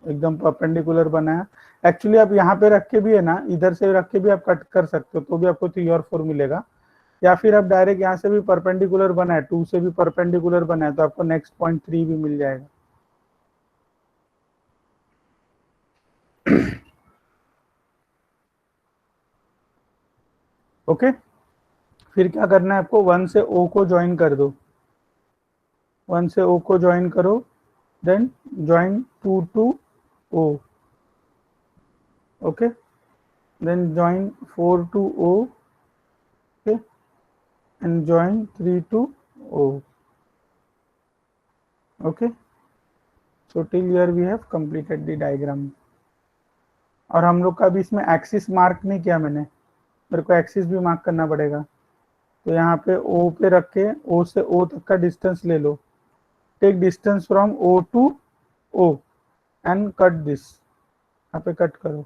एकदम परपेंडिकुलर बनाया। एक्चुअली आप यहाँ पे रख के भी है ना, इधर से रख के भी आप कट कर सकते हो, तो भी आपको 3 और 4 मिलेगा। या फिर आप डायरेक्ट यहाँ से भी परपेंडिकुलर बनाए, 2 से भी परपेंडिकुलर बनाए, तो आपको नेक्स्ट पॉइंट 3 भी मिल जाएगा। ओके, फिर क्या करना है आपको, 1 से O को ज्वाइन कर दो, 1 से O को ज्वाइन करो, then join 2 to O, okay, then join 4 to O, okay, and join 3 to O. Okay, so till here we have completed the diagram. और हम लोग का भी इसमें एक्सिस मार्क नहीं किया मैंने, मेरे को एक्सिस भी मार्क करना पड़ेगा। तो यहाँ पे O पे रख के O से O तक का डिस्टेंस ले लो, take distance from O to O and cut this, यहाँ पे कट करो।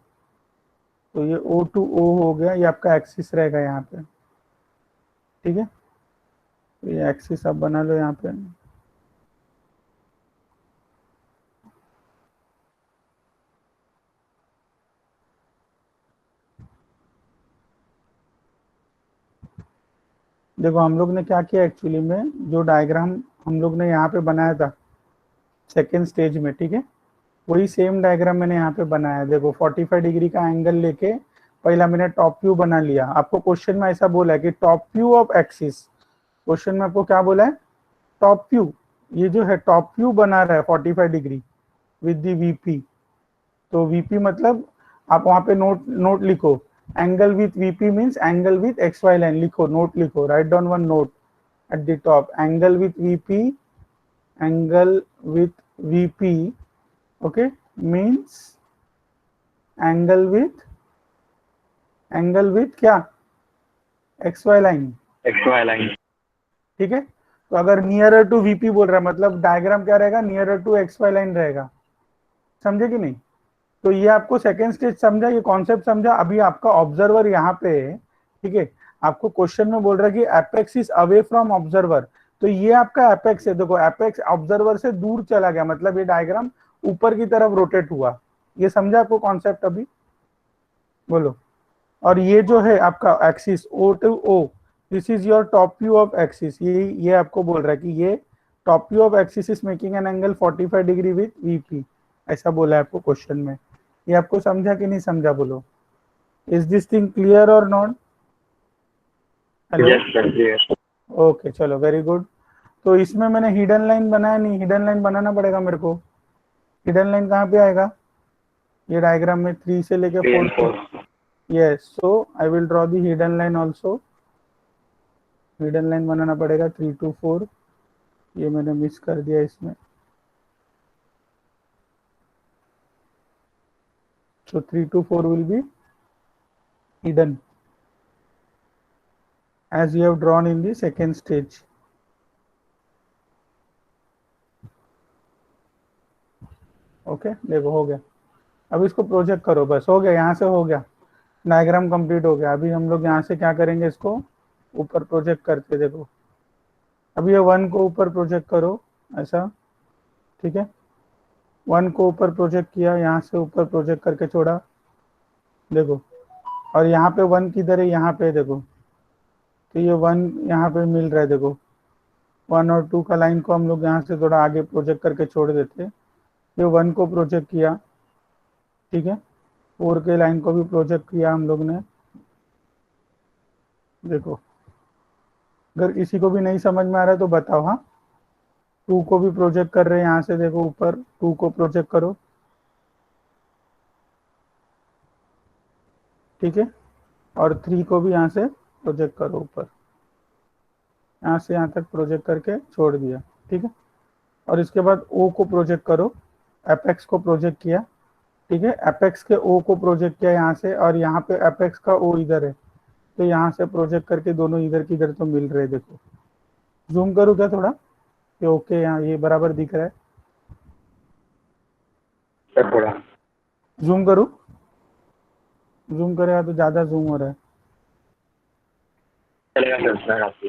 तो ये O टू O हो गया, ये आपका एक्सिस रहेगा यहाँ पे। ठीक है, तो ये एक्सिस आप बना लो यहाँ पे। देखो हम लोग ने क्या किया एक्चुअली में, जो डायग्राम हम लोग ने यहाँ पे बनाया था सेकेंड स्टेज में, ठीक है, वही सेम डायग्राम मैंने यहाँ पे बनाया। देखो 45 डिग्री का एंगल लेके पहला मैंने टॉप व्यू बना लिया। आपको क्वेश्चन में ऐसा बोला है कि top view of axis, question में आपको क्या बोला है, टॉप व्यू, ये जो है टॉप व्यू बना रहा है 45 डिग्री विद दी वीपी। तो वीपी मतलब आप वहां पे नोट लिखो, angle with VP means angle with X Y line, लिखो, नोट लिखो, write down one note at the top, angle with VP, angle with VP, okay, means angle with क्या, X Y line, XY line. ठीक है। तो अगर नियरर टू वीपी बोल रहा है मतलब डायग्राम क्या रहेगा, nearer to X Y line रहेगा, समझे कि नहीं। तो ये आपको सेकेंड स्टेज समझा, ये कॉन्सेप्ट समझा। अभी आपका ऑब्जर्वर यहाँ पे है, ठीक है, आपको क्वेश्चन में बोल रहा है कि apex is away from observer, तो ये आपका एपेक्स है। देखो एपेक्स ऑब्जर्वर से दूर चला गया, मतलब ये डायग्राम ऊपर की तरफ रोटेट हुआ। ये समझा आपको कॉन्सेप्ट अभी, बोलो। और ये जो है आपका axis O to O, this is your top view of axis. ये आपको बोल रहा है कि ये top view of axis is making an angle 45 degree with VP, ऐसा बोला है आपको क्वेश्चन में। ये आपको समझा कि नहीं समझा, बोलो। इज दिस थिंग क्लियर और not? Yes sir, clear. Okay, चलो, वेरी गुड। तो इसमें मैंने हिडन लाइन बनाया नहीं, हिडन लाइन बनाना पड़ेगा मेरे को। हिडन लाइन कहाँ पे आएगा, ये डायग्राम में 3 से लेके 4। Yes, so I will draw the hidden line also. Hidden line बनाना पड़ेगा 3 to 4, ये मैंने मिस कर दिया इसमें। So 3 to 4 will be hidden as you have drawn in the second stage. Okay, देखो हो गया। अब इसको प्रोजेक्ट करो, बस हो गया, यहाँ से हो गया, डायग्राम कंप्लीट हो गया। अभी हम लोग यहाँ से क्या करेंगे, इसको ऊपर प्रोजेक्ट करके देखो। अभी ये 1 को ऊपर प्रोजेक्ट करो, ऐसा, ठीक है। 1 को ऊपर प्रोजेक्ट किया, यहाँ से ऊपर प्रोजेक्ट करके छोड़ा, देखो। और यहाँ पे 1 किधर है, यहाँ पे देखो, तो ये 1 यहाँ पे मिल रहा है, देखो, 1 और 2 का लाइन को हम लोग यहाँ से थोड़ा आगे प्रोजेक्ट करके छोड़ देते, ये 1 को प्रोजेक्ट किया, ठीक है, 4 के लाइन को भी प्रोजेक्ट किया हम लोग ने। देखो अगर किसी को भी नहीं समझ में आ रहा है तो बताओ। हाँ, 2 को भी प्रोजेक्ट कर रहे हैं यहाँ से, देखो ऊपर 2 को प्रोजेक्ट करो, ठीक है, और 3 को भी यहाँ से प्रोजेक्ट करो ऊपर, यहाँ से यहाँ तक प्रोजेक्ट करके छोड़ दिया, ठीक है। और इसके बाद O को प्रोजेक्ट करो, एपेक्स को प्रोजेक्ट किया, ठीक है, एपेक्स के O को प्रोजेक्ट किया यहाँ से, और यहाँ पे एपेक्स का O इधर है, तो यहाँ से प्रोजेक्ट करके दोनों इधर की इधर तो मिल रहे। देखो जूम करूँ क्या थोड़ा कि ओके यहाँ ये बराबर दिख रहा है? सर थोड़ा जूम करूँ? जूम करेगा तो ज़्यादा जूम हो रहा है। चलेगा सर आपकी।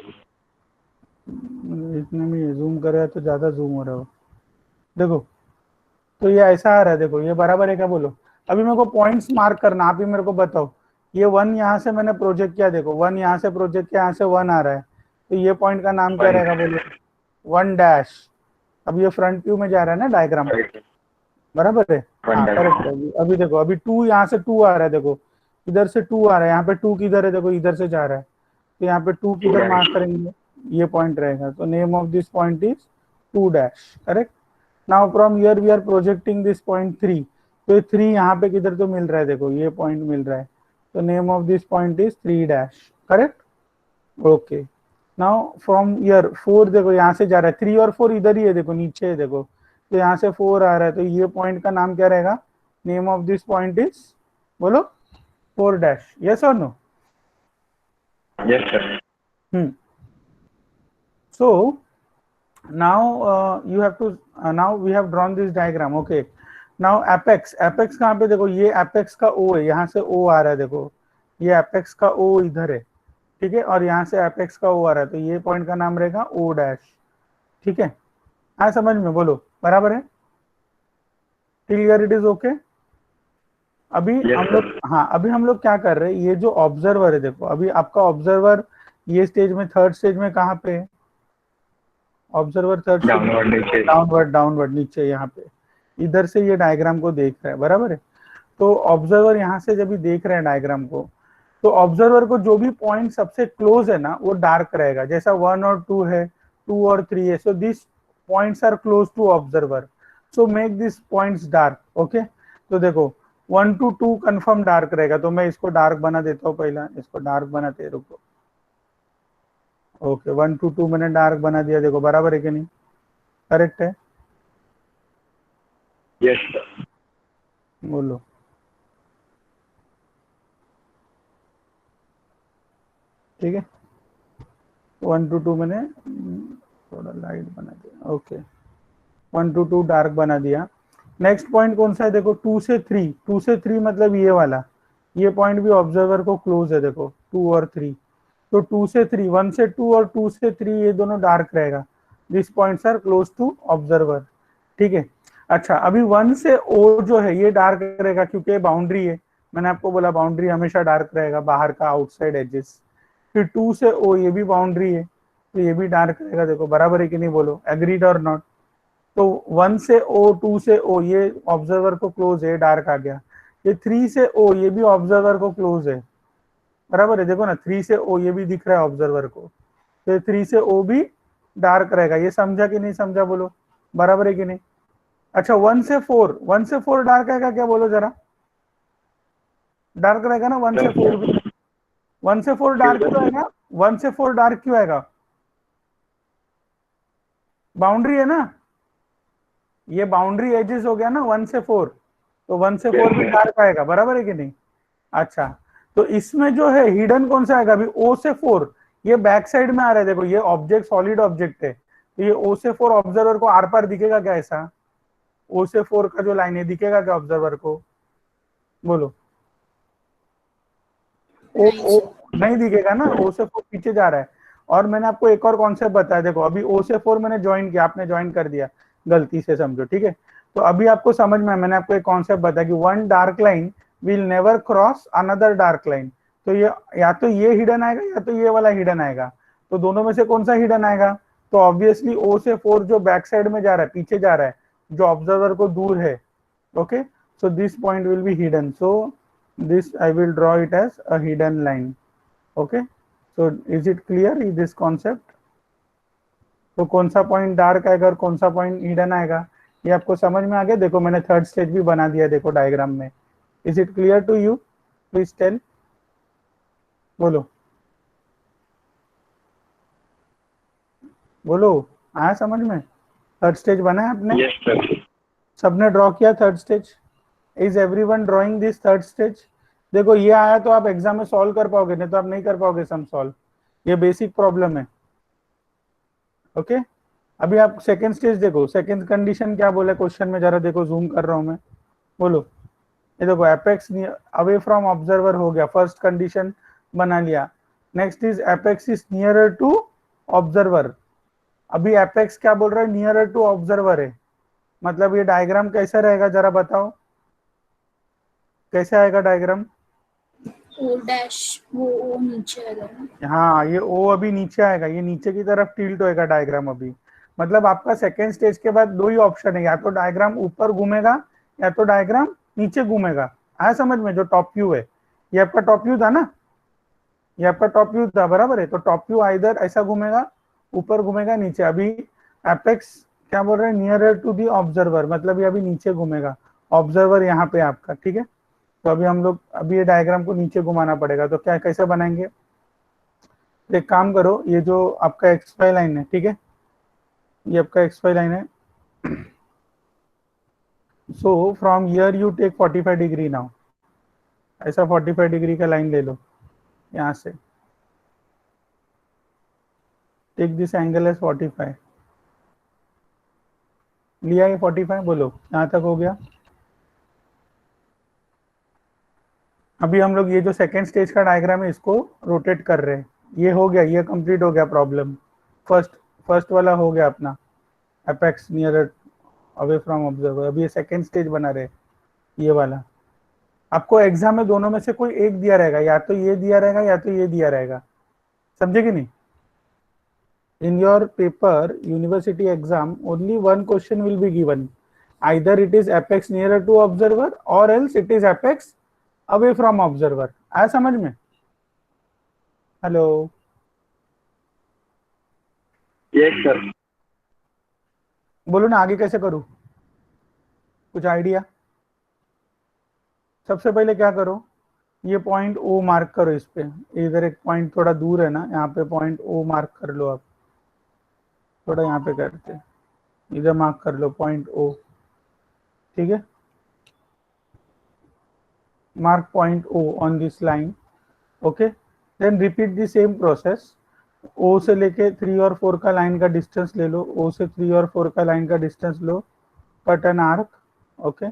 इतने में जूम करेगा तो ज़्यादा जूम हो रहा हो। देखो तो ये ऐसा आ रहा है, देखो ये बराबर है क्या बोलो? अभी मेरे को पॉइंट्स मार्क करना, आप ही मेरे को बताओ। ये 1 यहाँ से मैंने प्रोजेक्ट किया, देखो 1 यहाँ से प्रोजेक्ट किया, यहाँ से 1 आ रहा है, तो ये पॉइंट का नाम क्या रहेगा बोलो? 1 डैश। अब ये फ्रंट व्यू में जा रहा है ना डायग्राम, बराबर है? हाँ करेक्ट है। अभी देखो अभी 2 यहाँ से 2 आ रहा है, देखो इधर से 2 आ रहा है, यहाँ पे 2 किधर है? देखो इधर से जा रहा है, तो यहाँ पे 2 किधर मार्क करेंगे? ये पॉइंट रहेगा, तो name of this point is 2 dash, correct. Now from here we are projecting this point 3, तो ये 3 यहाँ पे किधर तो मिल रहा है? देखो ये पॉइंट मिल रहा है, तो name of this point is 3 dash, correct. Okay, now from here 4, देखो यहाँ से जा रहा है, 3 और 4 इधर ही है, देखो नीचे है, देखो तो यहाँ से 4 आ रहा है, तो ये पॉइंट का नाम क्या रहेगा? Name of this point is बोलो 4 डैश, यस और no? Yes sir. So now you have to now we have drawn this diagram, okay. Now apex कहाँ पे? देखो ये apex का O है, यहाँ से O आ रहा है, देखो ये apex का O इधर है, ठीक है, और यहाँ से apex का O आ रहा है, तो ये पॉइंट का नाम रहेगा O डैश, ठीक है। हाँ समझ में बोलो, बराबर है? Clear, it is okay. अभी हम लोग, हाँ अभी हम लोग क्या कर रहे हैं, ये जो ऑब्जर्वर है, देखो अभी आपका ऑब्जर्वर ये स्टेज में, थर्ड स्टेज में कहाँ पे है ऑब्जर्वर? थर्ड डाउनवर्ड नीचे। डाउनवर्ड नीचे, यहाँ पे इधर से ये डायग्राम को देख रहा है, बराबर है? तो ऑब्जर्वर यहाँ से जब भी देख रहे हैं डायग्राम को, तो ऑब्जर्वर को जो भी पॉइंट सबसे क्लोज है ना वो डार्क रहेगा, जैसा 1 और 2 है, 2 और 3 है, so this points are close to observer, so make this points dark, okay. तो देखो 1 to 2 कंफर्म डार्क रहेगा, तो मैं इसको डार्क बना देता हूँ, पहला इसको डार्क बनाते, रुको, ओके 1 to 2 मैंने डार्क बना दिया, देखो बराबर है कि नहीं? करेक्ट है? Yes sir. बोलो। ठीक है, 1 to 2 मैंने थोड़ा लाइट बना दिया, ओके 1 to 2 डार्क बना दिया। नेक्स्ट पॉइंट कौन सा है? देखो 2 से 3, 2 से 3 मतलब ये वाला, ये पॉइंट भी ऑब्जर्वर को क्लोज है, देखो 2 और 3, तो 2 से 3, 1 से 2 और 2 से 3 ये दोनों डार्क रहेगा, this points are close to observer, ठीक है। अच्छा अभी 1 से O जो है ये डार्क रहेगा, क्योंकि बाउंड्री है, मैंने आपको बोला बाउंड्री हमेशा डार्क रहेगा, बाहर का आउटसाइड एजेस। फिर 2 से O ये भी बाउंड्री है, तो ये भी डार्क रहेगा, देखो बराबर है कि नहीं बोलो, एग्रीड और नॉट? तो 1 से O, 2 से O ये ऑब्जर्वर को क्लोज है, डार्क आ गया। ये 3 से O ये भी ऑब्जर्वर को क्लोज है, बराबर है? देखो ना 3 से O ये भी दिख रहा है ऑब्जर्वर को, तो 3 से O भी डार्क रहेगा। ये समझा कि नहीं समझा बोलो, बराबर है कि नहीं? अच्छा 1 से 4, 1 से 4 डार्क आएगा क्या बोलो जरा? डार्क रहेगा ना 1 से 4 भी? 1 से 4 डार्क क्यों आएगा? 1 से 4 डार्क क्यों आएगा? बाउंड्री है ना, ये बाउंड्री एजेस हो गया ना 1 से 4, तो 1 से 4 भी डार्क आएगा, बराबर है कि नहीं? अच्छा तो इसमें जो है हिडन कौन सा आएगा? अभी O से 4 ये बैक साइड में आ रहा है, देखो ये ऑब्जेक्ट सॉलिड ऑब्जेक्ट है, तो ये O से 4 ऑब्जर्वर को आर पार दिखेगा क्या? ऐसा O से 4 का जो लाइन है दिखेगा क्या ऑब्जर्वर को? बोलो। ओ नहीं दिखेगा ना, O से 4 पीछे जा रहा है। और मैंने आपको एक और कॉन्सेप्ट बताया, देखो अभी O से 4 मैंने ज्वाइन किया, आपने ज्वाइन कर दिया गलती से, समझो, ठीक है। तो अभी आपको समझ में, मैंने आपको एक कॉन्सेप्ट बताया कि one dark line will never cross another dark line, तो ये या तो ये हिडन आएगा या तो ये वाला हिडन आएगा, तो दोनों में से कौन सा हिडन आएगा? तो ऑब्वियसली O से 4 जो बैक साइड में जा रहा है, पीछे जा रहा है, जो ऑब्जर्वर को दूर है. Okay, so this point will be hidden, so this I will draw it as a hidden line. Okay, so is it clear this concept? तो कौन सा पॉइंट डार्क आएगा और कौन सा पॉइंट हिडन आएगा, ये आपको समझ में आ गया. देखो मैंने थर्ड स्टेज भी बना दिया, देखो डायग्राम में. Is it clear to you? Please tell, बोलो बोलो, आया समझ में? थर्ड स्टेज बना है आपने? Yes sir. सबने ड्रॉ किया third stage? Is everyone drawing this third stage? देखो ये आया तो आप एग्जाम में सॉल्व कर पाओगे, नहीं तो आप नहीं कर पाओगे सम सॉल्व. ये बेसिक प्रॉब्लम है. ओके, अभी आप सेकंड स्टेज देखो. सेकंड कंडीशन क्या बोला क्वेश्चन में, जरा देखो, जूम कर रहा हूं मैं, बोलो. ये देखो एपेक्स अवे फ्रॉम ऑब्जर्वर हो गया, फर्स्ट कंडीशन बना लिया. Next is apex is nearer to observer. अभी एपेक्स क्या बोल रहा है, नियरर टू ऑब्जर्वर है. मतलब ये डायग्राम कैसा रहेगा जरा बताओ, कैसे आएगा डायग्राम? ओ डैश वो नीचे आएगा. हाँ, ये O अभी नीचे आएगा, ये नीचे की तरफ टिल्ट होएगा डायग्राम अभी. मतलब आपका सेकेंड स्टेज के बाद दो ही ऑप्शन है, या तो डायग्राम ऊपर घूमेगा या तो डायग्राम नीचे घूमेगा. आया समझ में? जो टॉप व्यू है, ये आपका टॉप व्यू था ना, ये आपका टॉप व्यू था, बराबर है. तो टॉप व्यू आइदर ऐसा घूमेगा, ऊपर घूमेगा, नीचे. अभी एपेक्स क्या बोल रहे हैं, नियरर टू दी ऑब्जर्वर, मतलब ये अभी नीचे घूमेगा. ऑब्जर्वर यहाँ पे आपका, ठीक है. तो अभी हम लोग अभी ये डायग्राम को नीचे घुमाना पड़ेगा. तो क्या कैसे बनाएंगे, एक काम करो, ये जो आपका XY लाइन है, ठीक है, ये आपका XY लाइन है. So from here you take 45 degree now. ऐसा 45 डिग्री का लाइन ले लो यहाँ से. Take this angle as 45. लिया ये 45, बोलो यहाँ तक हो गया. अभी हम लोग ये जो सेकेंड स्टेज का डायग्राम है इसको रोटेट कर रहे हैं. ये हो गया, ये कंप्लीट हो गया प्रॉब्लम. फर्स्ट वाला हो गया अपना, apex near away from observer. अभी ये सेकेंड स्टेज बना रहे, ये वाला. आपको एग्जाम में दोनों में से कोई एक दिया रहेगा, या तो ये दिया रहेगा या तो ये दिया रहेगा. समझे कि नहीं? In your paper university exam only one question will be given, either it is apex near to observer or else it is apex away from observer. आया समझ में? Hello, yes sir. बोलो ना आगे कैसे करूं, कुछ आइडिया? सबसे पहले क्या करो, ये पॉइंट O मार्क करो. इस पे इधर एक पॉइंट थोड़ा दूर है ना, यहाँ पे पॉइंट O मार्क कर लो. आप थोड़ा यहाँ पे करते, इधर मार्क कर लो पॉइंट O, ठीक है. mark point O on this line. Okay, then repeat the same process. O से लेके 3 और 4 का लाइन का डिस्टेंस ले लो. O से 3 और 4 का लाइन का डिस्टेंस लो, cut an arc. Okay,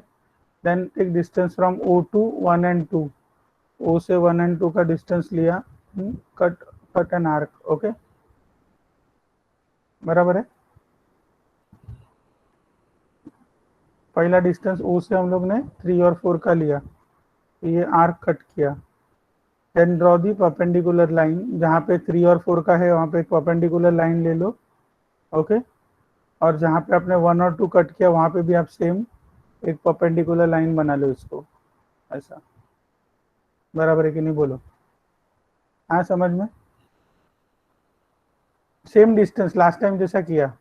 then take distance from O to 1 and 2. O से 1 and 2 का डिस्टेंस लिया, कट एन आर्क. ओके, बराबर है. पहला डिस्टेंस O से हम लोग ने 3 और 4 का लिया, ये आर्क कट किया. Then draw the perpendicular line, जहाँ पे 3 और 4 का है वहाँ पे एक परपेंडिकुलर लाइन ले लो. ओके, और जहाँ पे आपने 1 और 2 कट किया वहाँ पे भी आप सेम एक परपेंडिकुलर लाइन बना लो इसको, ऐसा. बराबर है कि नहीं, बोलो. हाँ समझ में? सेम डिस्टेंस लास्ट टाइम जैसा किया.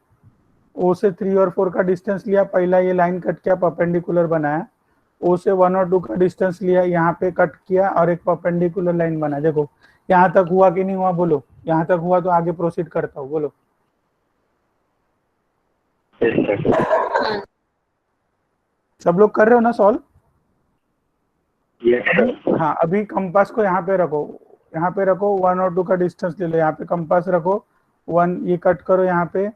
O से 3 और 4 का डिस्टेंस लिया, पहला ये लाइन कट किया, परपेंडिकुलर बनाया. O से 1 और 2 का डिस्टेंस लिया, यहाँ पे कट किया और एक परपेंडिकुलर लाइन बना. देखो यहाँ तक हुआ कि नहीं हुआ, बोलो. यहाँ तक हुआ तो आगे प्रोसीड करता हूँ, बोलो. सब लोग कर रहे हो ना सॉल्व? Yes sir. हाँ, अभी कंपास को यहाँ पे रखो, यहाँ पे रखो. 1 और 2 का डिस्टेंस ले लो, यहाँ पे कंपास रखो. 1 ये कट करो यहाँ पे,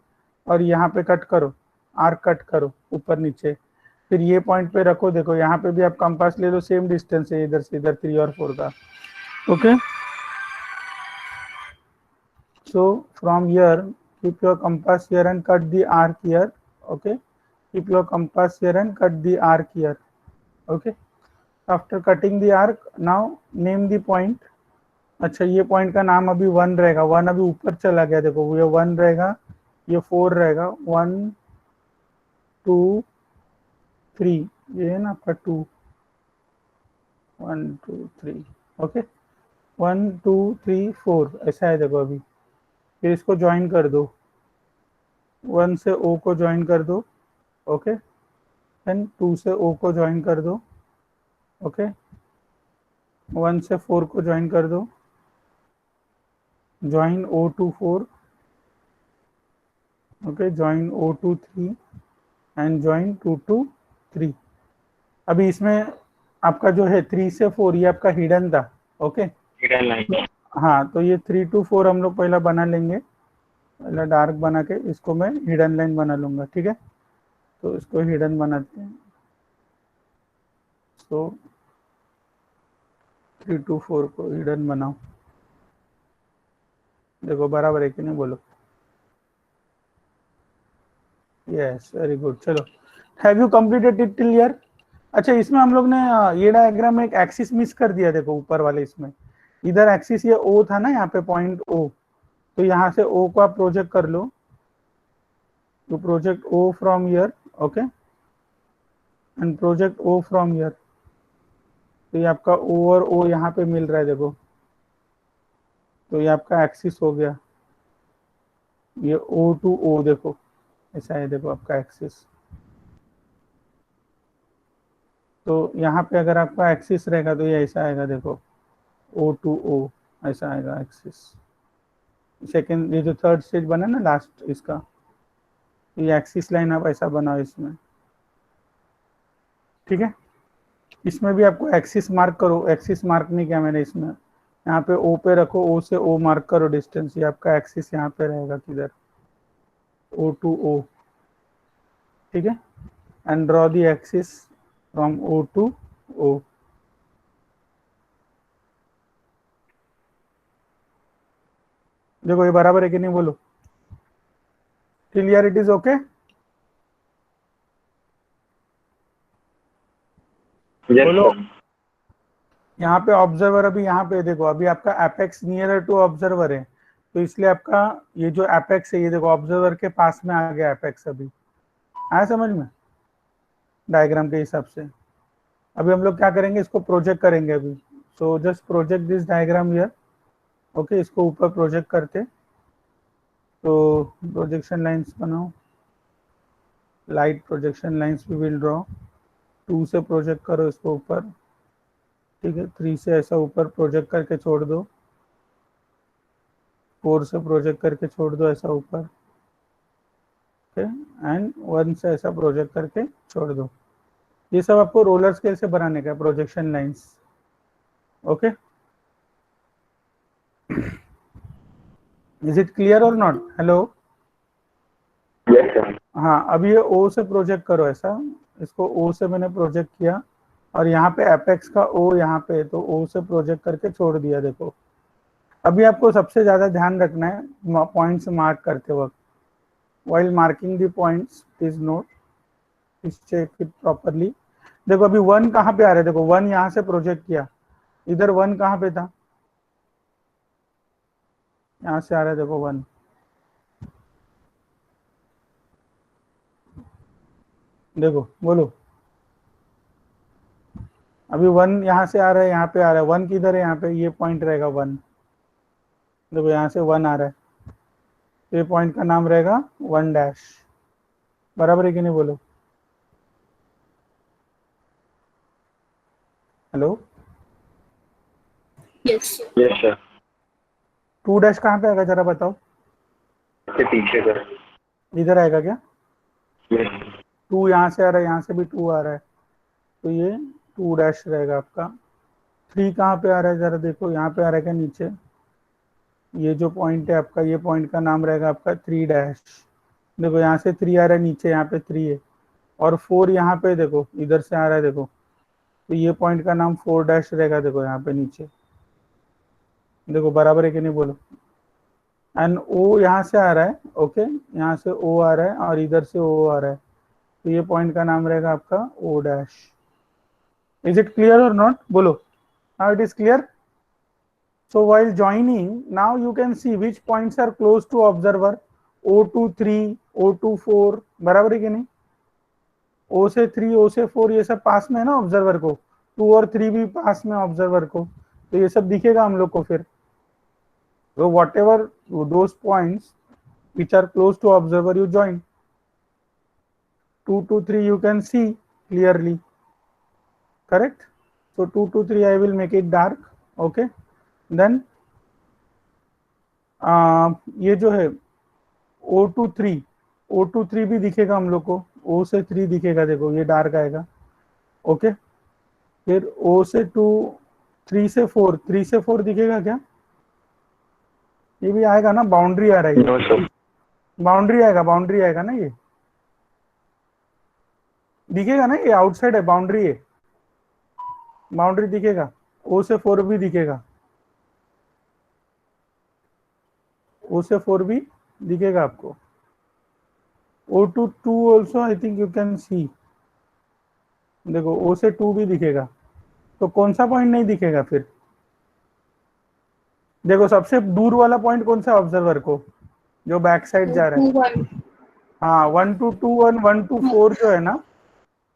और यहाँ पे कट करो, आर्क कट करो ऊपर नीचे. फिर ये पॉइंट पे रखो. देखो यहाँ पे भी आप कंपास ले लो, सेम डिस्टेंस है इधर से इधर 3 और 4 का. Okay, so from here keep your compass here and cut the arc here. Okay, keep your compass here and cut the arc here. Okay, after cutting the arc now name the point. अच्छा, ये पॉइंट का नाम अभी 1 रहेगा. 1 अभी ऊपर चला गया, देखो ये 1 रहेगा, ये 4 रहेगा, 1 2 3, ये है ना आपका 2, 1 2 3, ओके 1 2 3 4 ऐसा है देखो अभी। फिर इसको ज्वाइन कर दो, 1 से O को ज्वाइन कर दो, ओके, देन 2 से O को ज्वाइन कर दो, ओके, 1 से 4 को ज्वाइन कर दो, join O to 4, okay, join O to 3 and join 2 to 3। अभी इसमें आपका जो है 3 से 4 ये आपका हिडन था, ओके। Hidden line. हाँ, तो ये 3 to 4 हम लोग पहला बना लेंगे, पहला डार्क बना के इसको मैं हिडन लाइन बना लूंगा, ठीक है। तो इसको हिडन बनाते हैं, तो 3 to 4 को हिडन बनाओ। देखो बराबर है कि नहीं, बोलो। Yes, very good. चलो, have you completed it till here? अच्छा, इसमें हम लोग ने ये डायग्राम में एक एक्सिस मिस कर दिया, देखो ऊपर वाले इसमें, इधर एक्सिस ये O था ना, यहाँ पे पॉइंट O, तो यहाँ से O को आप प्रोजेक्ट कर लो, तो project O from here, okay, and project O from here. तो ये आपका O और O यहाँ पे मिल रहा है, देखो, तो ये आपका एक्सिस हो गया, ये O to O, देखो ऐसा है, देखो आपका एक्सिस। तो यहाँ पे अगर आपका एक्सिस रहेगा तो ये ऐसा आएगा, देखो O to O ऐसा आएगा एक्सिस। सेकेंड, ये जो थर्ड स्टेज बना ना लास्ट इसका, ये एक्सिस लाइन आप ऐसा बनाओ इसमें, ठीक है। इसमें भी आपको एक्सिस मार्क करो, एक्सिस मार्क नहीं किया मैंने इसमें, यहाँ पे O पे रखो, O से O मार्क करो डिस्टेंस, ये आपका एक्सिस यहाँ पे रहेगा किधर, O to O, ठीक है, and draw the axis from O to O। देखो ये बराबर है कि नहीं, बोलो। Clear, it is okay? बोलो। यहाँ पे ऑब्जर्वर, अभी यहाँ पे देखो, अभी आपका एपेक्स नियर टू ऑब्जर्वर है, तो इसलिए आपका ये जो एपेक्स है, ये देखो ऑब्जर्वर के पास में आ गया एपेक्स। अभी आया समझ में डायग्राम के हिसाब से? अभी हम लोग क्या करेंगे, इसको प्रोजेक्ट करेंगे अभी। So just project this diagram here, okay. इसको ऊपर प्रोजेक्ट करते, तो प्रोजेक्शन लाइंस बनाओ, लाइट प्रोजेक्शन लाइंस भी विल ड्रॉ। 2 से प्रोजेक्ट करो इसको ऊपर, ठीक है। 3 से ऐसा ऊपर प्रोजेक्ट करके छोड़ दो, 4 से प्रोजेक्ट करके छोड़ दो ऐसा ऊपर, ओके, एंड 1 से ऐसा प्रोजेक्ट करके छोड़ दो। ये सब आपको रोलर स्केल से बनाने का projection lines, okay. Is it clear और नॉट? Hello, yes sir. हाँ, अब ये O से प्रोजेक्ट करो ऐसा, इसको O से मैंने प्रोजेक्ट किया, और यहाँ पे एपेक्स का O यहाँ पे, तो O से प्रोजेक्ट करके छोड़ दिया, देखो। अभी आपको सबसे ज्यादा ध्यान रखना है पॉइंट्स मार्क करते वक्त, while marking the points please note, please check it properly। देखो अभी 1 कहाँ पे आ रहा है, देखो 1 यहाँ से प्रोजेक्ट किया, इधर 1 कहाँ पे था, यहाँ से आ रहा है, देखो 1। देखो, बोलो। अभी 1 यहाँ से आ रहा है, यहाँ पे आ रहा है, 1 किधर है, यहाँ पे ये पॉइंट रहेगा 1। देखो यहाँ से 1 आ रहा है, तो ये पॉइंट का नाम रहेगा 1 डैश। बराबर है कि नहीं, बोलो। Hello, yes yes sir. 2 dash कहाँ पे आएगा, जरा बताओ। इसके पीछे सर। इधर आएगा क्या? यस। 2 यहाँ से आ रहा है, यहाँ से भी 2 आ रहा है, तो ये 2 डैश रहेगा आपका। 3 कहाँ पे आ रहा है, जरा देखो, यहाँ पे आ रहा है क्या नीचे, ये जो पॉइंट है आपका, ये पॉइंट का नाम रहेगा आपका 3 डैश। देखो यहाँ से 3 आ रहा है नीचे, यहाँ पे 3 है, और 4 यहाँ पे देखो इधर से आ रहा है, देखो, तो ये पॉइंट का नाम 4 डैश रहेगा, देखो यहाँ पे नीचे। देखो बराबर है कि नहीं, बोलो। एंड O यहाँ से आ रहा है, ओके, यहाँ से O आ रहा है, और इधर से O आ रहा है, तो ये पॉइंट का नाम रहेगा आपका O dash. Is it clear और नॉट, बोलो। Now it is clear. So while joining, now you can see which points are close to observer, O2 3, O2 4, बराबर है कि नहीं? O से 3, O से 4 ये सब पास में है ना ऑब्जर्वर को, 2 और 3 भी पास में ऑब्जर्वर को, तो ये सब दिखेगा हम लोग को फिर। तो what ever those points which are close to observer you join. 2 to 3 you can see clearly, correct? So 2 to 3 I will make it dark. Okay, then ये जो है O2 3 भी दिखेगा हम लोग को, O से 3 दिखेगा, देखो ये डार्क आएगा। ओके, फिर O से 2, 3 से 4, 3 से 4 दिखेगा क्या? ये भी आएगा ना, बाउंड्री आ रही है, बाउंड्री आएगा ना, ये दिखेगा ना, ये आउटसाइड है, बाउंड्री है, बाउंड्री दिखेगा। O से 4 भी दिखेगा, O से 4 भी दिखेगा आपको। O2 also I think you can see, देखो O से 2 भी दिखेगा। तो कौन सा पॉइंट नहीं दिखेगा फिर? देखो सबसे दूर वाला पॉइंट कौन सा ऑब्जर्वर को, जो बैक साइड जा रहा है? 2 1 हाँ, 1 to 2 और 1 to 4 जो है ना,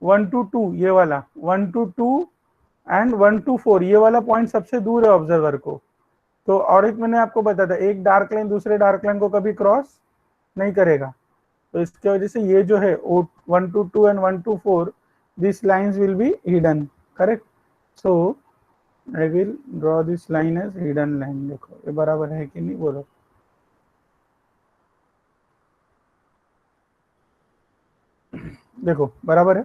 1 to 2 ये वाला, 1 to 2 एंड 1 to 4 ये वाला पॉइंट सबसे दूर है ऑब्जर्वर को। तो और एक मैंने आपको बताया था, एक डार्क लाइन दूसरे डार्क लाइन को कभी क्रॉस नहीं करेगा, तो इसके वजह से ये जो है 1 to 2 and 1 to 4 this lines will be hidden, correct? So I will draw this line as hidden line. देखो ये बराबर है कि नहीं, बोलो। देखो बराबर है।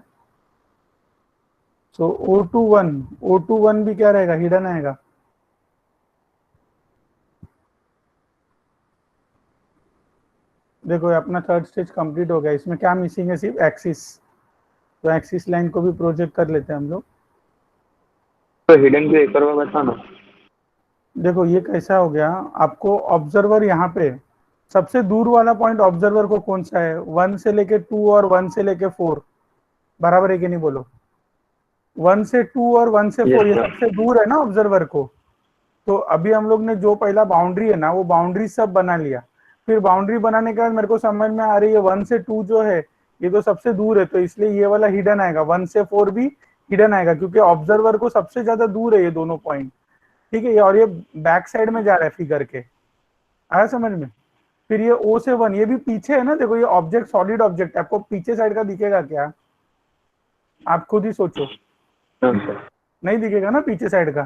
सो O2 1 भी क्या रहेगा, हिडन आएगा। देखो अपना थर्ड स्टेज कंप्लीट हो गया, इसमें क्या मिसिंग है, सिर्फ एक्सिस। तो एक्सिस लाइन को भी प्रोजेक्ट कर लेते हैं हम लोग। तो हिडन क्यों एक बार बताना। देखो ये कैसा हो गया, आपको ऑब्जर्वर यहाँ पे सबसे दूर वाला पॉइंट ऑब्जर्वर को कौन सा है, 1 से लेके 2 और 1 से लेके 4, बराबर है कि नहीं, बोलो। 1 से 2 और 1 से 4 ये सबसे दूर है ना ऑब्जर्वर को। तो अभी हम लोग ने जो पहला बाउंड्री है ना, वो बाउंड्री सब बना लिया। फिर बाउंड्री बनाने के बाद मेरे को समझ में आ रही है 1 से 2 जो है ये तो सबसे दूर है, तो इसलिए ये वाला हिडन आएगा, 1 से 4 भी हिडन आएगा, क्योंकि ऑब्जर्वर को सबसे ज्यादा दूर है ये दोनों पॉइंट, ठीक है। और ये बैक साइड में जा रहा है फिगर के, आया समझ में? फिर ये O से 1 ये भी पीछे है ना, देखो ये ऑब्जेक्ट सॉलिड ऑब्जेक्ट है, आपको पीछे साइड का दिखेगा क्या? आप खुद ही सोचो, नहीं दिखेगा ना पीछे साइड का।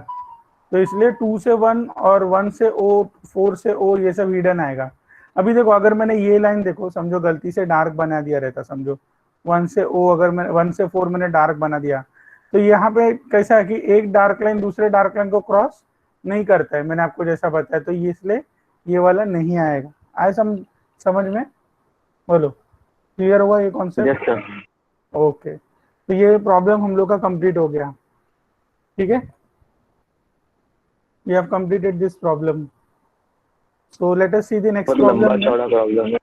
तो इसलिए 2 से 1 और 1 से O, 4 से O ये सब हिडन आएगा। अभी देखो अगर मैंने ये लाइन, देखो समझो गलती से डार्क बना दिया रहता, समझो 1 से O अगर मैं 1 से 4 मैंने डार्क बना दिया, तो यहाँ पे कैसा है कि एक डार्क लाइन दूसरे डार्क लाइन को क्रॉस नहीं करता है, मैंने आपको जैसा बताया, तो ये इसलिए ये वाला नहीं आएगा। आए समझ में, बोलो क्लियर हुआ ये कॉन्सेप्ट? ओके, तो ये प्रॉब्लम हम लोग का कंप्लीट हो गया, ठीक है। We have completed this problem. So let us see the next problem. Problem है।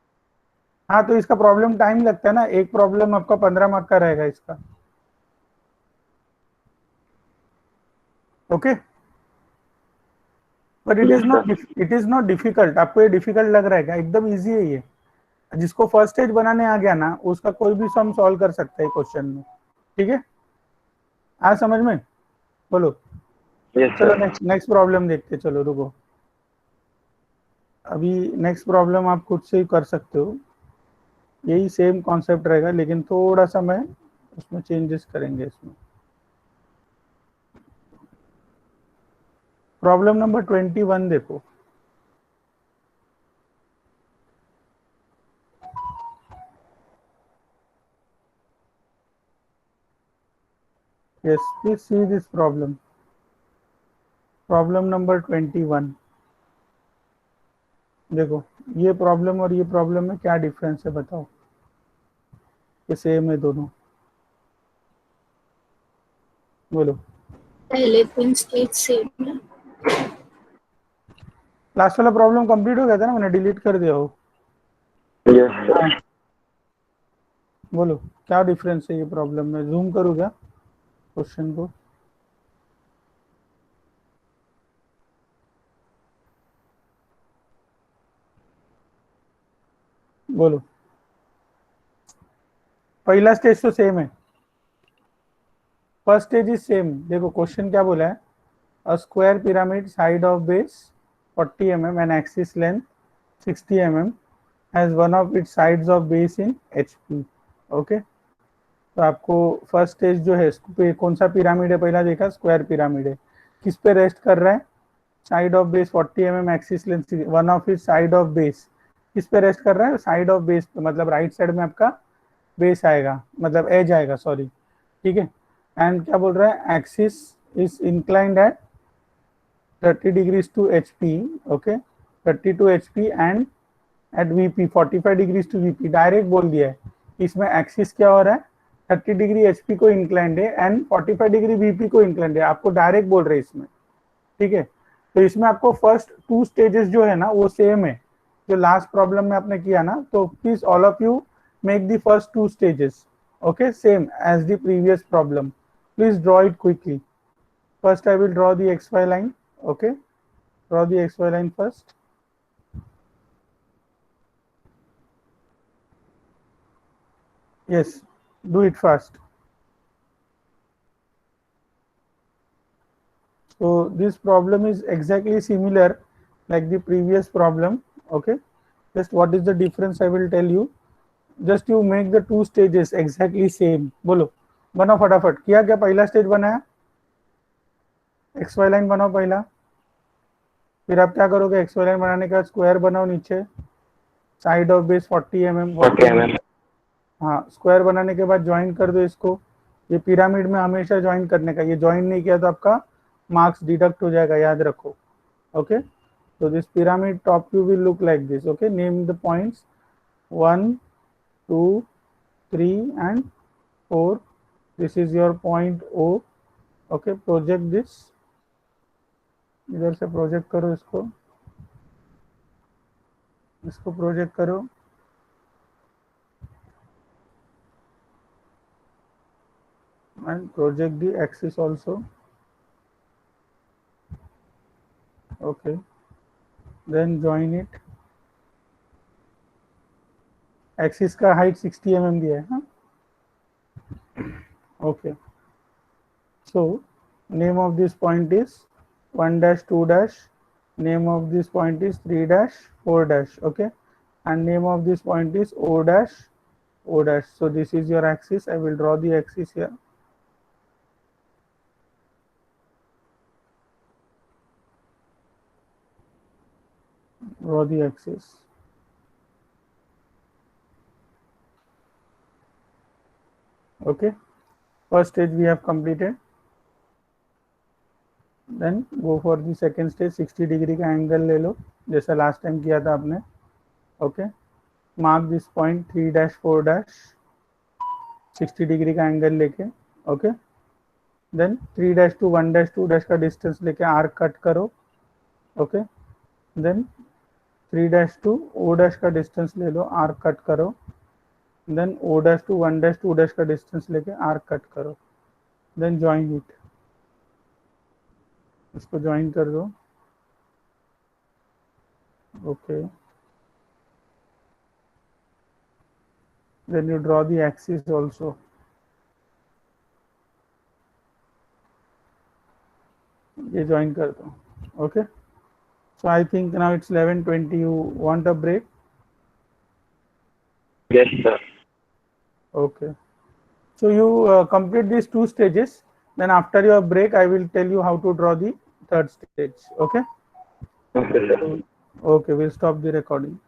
हाँ, तो इसका प्रॉब्लम टाइम लगता है ना, एक प्रॉब्लम आपका 15 मार्क का रहेगा इसका। Okay, but it is not difficult. आपको ये डिफिकल्ट लग रहा है क्या? एकदम इजी है ये। जिसको फर्स्ट स्टेज बनाने आ गया ना, उसका कोई भी सम सॉल्व कर सकता है क्वेश्चन में, ठीक है। आज समझ में, बोलो। चलो नेक्स्ट प्रॉब्लम देखते, चलो रुको। अभी नेक्स्ट प्रॉब्लम आप खुद से ही कर सकते हो, यही सेम कॉन्सेप्ट रहेगा, लेकिन थोड़ा सा मैं उसमें चेंजेस करेंगे इसमें। प्रॉब्लम नंबर 21 देखो। Yes, please see this problem. Problem number 21 देखो, ये प्रॉब्लम और ये प्रॉब्लम में क्या डिफरेंस है बताओ? ये सेम है दोनों, बोलो। पहले पिन स्टेज सेम है। लास्ट वाला प्रॉब्लम कंप्लीट हो गया था ना, मैंने डिलीट कर दिया हो। हाँ, बोलो क्या डिफरेंस है ये प्रॉब्लम में? जूम करूँ क्या क्वेश्चन को? बोलो, पहला स्टेज तो सेम है, फर्स्ट स्टेज इज सेम। देखो क्वेश्चन क्या बोला है, a square pyramid side of base 40 mm and axis length 60 mm has one of its sides of base in HP। Okay, तो आपको फर्स्ट स्टेज जो है इसको कौन सा पिरामिड है पहला देखा, स्क्वायर पिरामिड है, किस पे रेस्ट कर रहा है, side of base 40 mm axis length, one of it side of base किस पे रेस्ट कर रहा है, साइड ऑफ बेस पे, मतलब राइट साइड में आपका बेस आएगा, मतलब एज आएगा, सॉरी, ठीक है। एंड क्या बोल रहा है, axis is inclined at 30 degrees to HP, okay, 30 to HP and at VP 45 degrees to VP, direct बोल दिया है, इसमें एक्सिस क्या हो रहा है, 30 डिग्री HP को इंक्लाइंड है एंड 45 डिग्री VP को इंक्लाइंड है, आपको डायरेक्ट बोल रहे हैं इसमें, ठीक है। तो इसमें आपको फर्स्ट 2 स्टेजेस जो है ना वो सेम है जो लास्ट प्रॉब्लम में आपने किया ना, तो please all of you make the first 2 stages, okay, same as the previous problem, please draw it quickly. First I will draw the XY line, okay, draw the XY line first। Yes, do it fast। So this problem is exactly similar like the previous problem, okay, just what is the difference I will tell you, just you make the 2 stages exactly same। बोलो, बनाओ फटाफट, किया क्या, पहला स्टेज बनाया, XY लाइन बनाओ पहला, फिर आप क्या करोगे, XY लाइन बनाने के बाद स्क्वायर बनाओ नीचे, साइड ऑफ बेस 40 mm, हाँ, स्क्वायर बनाने के बाद ज्वाइन कर दो इसको, ये पिरामिड में हमेशा ज्वाइन करने का, ये ज्वाइन नहीं किया तो आपका मार्क्स डिडक्ट हो जाएगा, याद रखो, ओके। तो this pyramid top view will look like this, okay, name the points 1 2 3 and 4, this is your point O, okay, project this, इधर से प्रोजेक्ट करो इसको, इसको प्रोजेक्ट करो, and project the axis also, okay, then join it। axis का हाइट 60 mm दिया है, हाँ, okay, so name of this point is 1 dash 2 dash, name of this point is 3 dash 4 dash, okay, and name of this point is O dash O dash। So this is your axis, I will draw the axis here, draw the axis, okay, first stage we have completed, then go for the second stage। 60 degree का एंगल ले लो जैसा लास्ट टाइम किया था आपने, okay, mark this point 3 dash 4 dash, 60 degree का एंगल लेके, okay, then 3 dash to 1 dash 2 dash का डिस्टेंस लेके आर्क कट करो, okay, then 3 dash to O dash का डिस्टेंस ले लो, आर्क कट करो, then O dash to 1 dash 2 dash का डिस्टेंस लेके आर्क कट करो, देन ज्वाइन इट, इसको ज्वाइन कर दो, okay, then you draw the axis also, ये ज्वाइन कर दो, okay. So I think now it's 11:20, you want a break? Yes, sir. Okay, so you complete these 2 stages, then after your break I will tell you how to draw the third stage, okay, Okay, sir. okay, we'll stop the recording।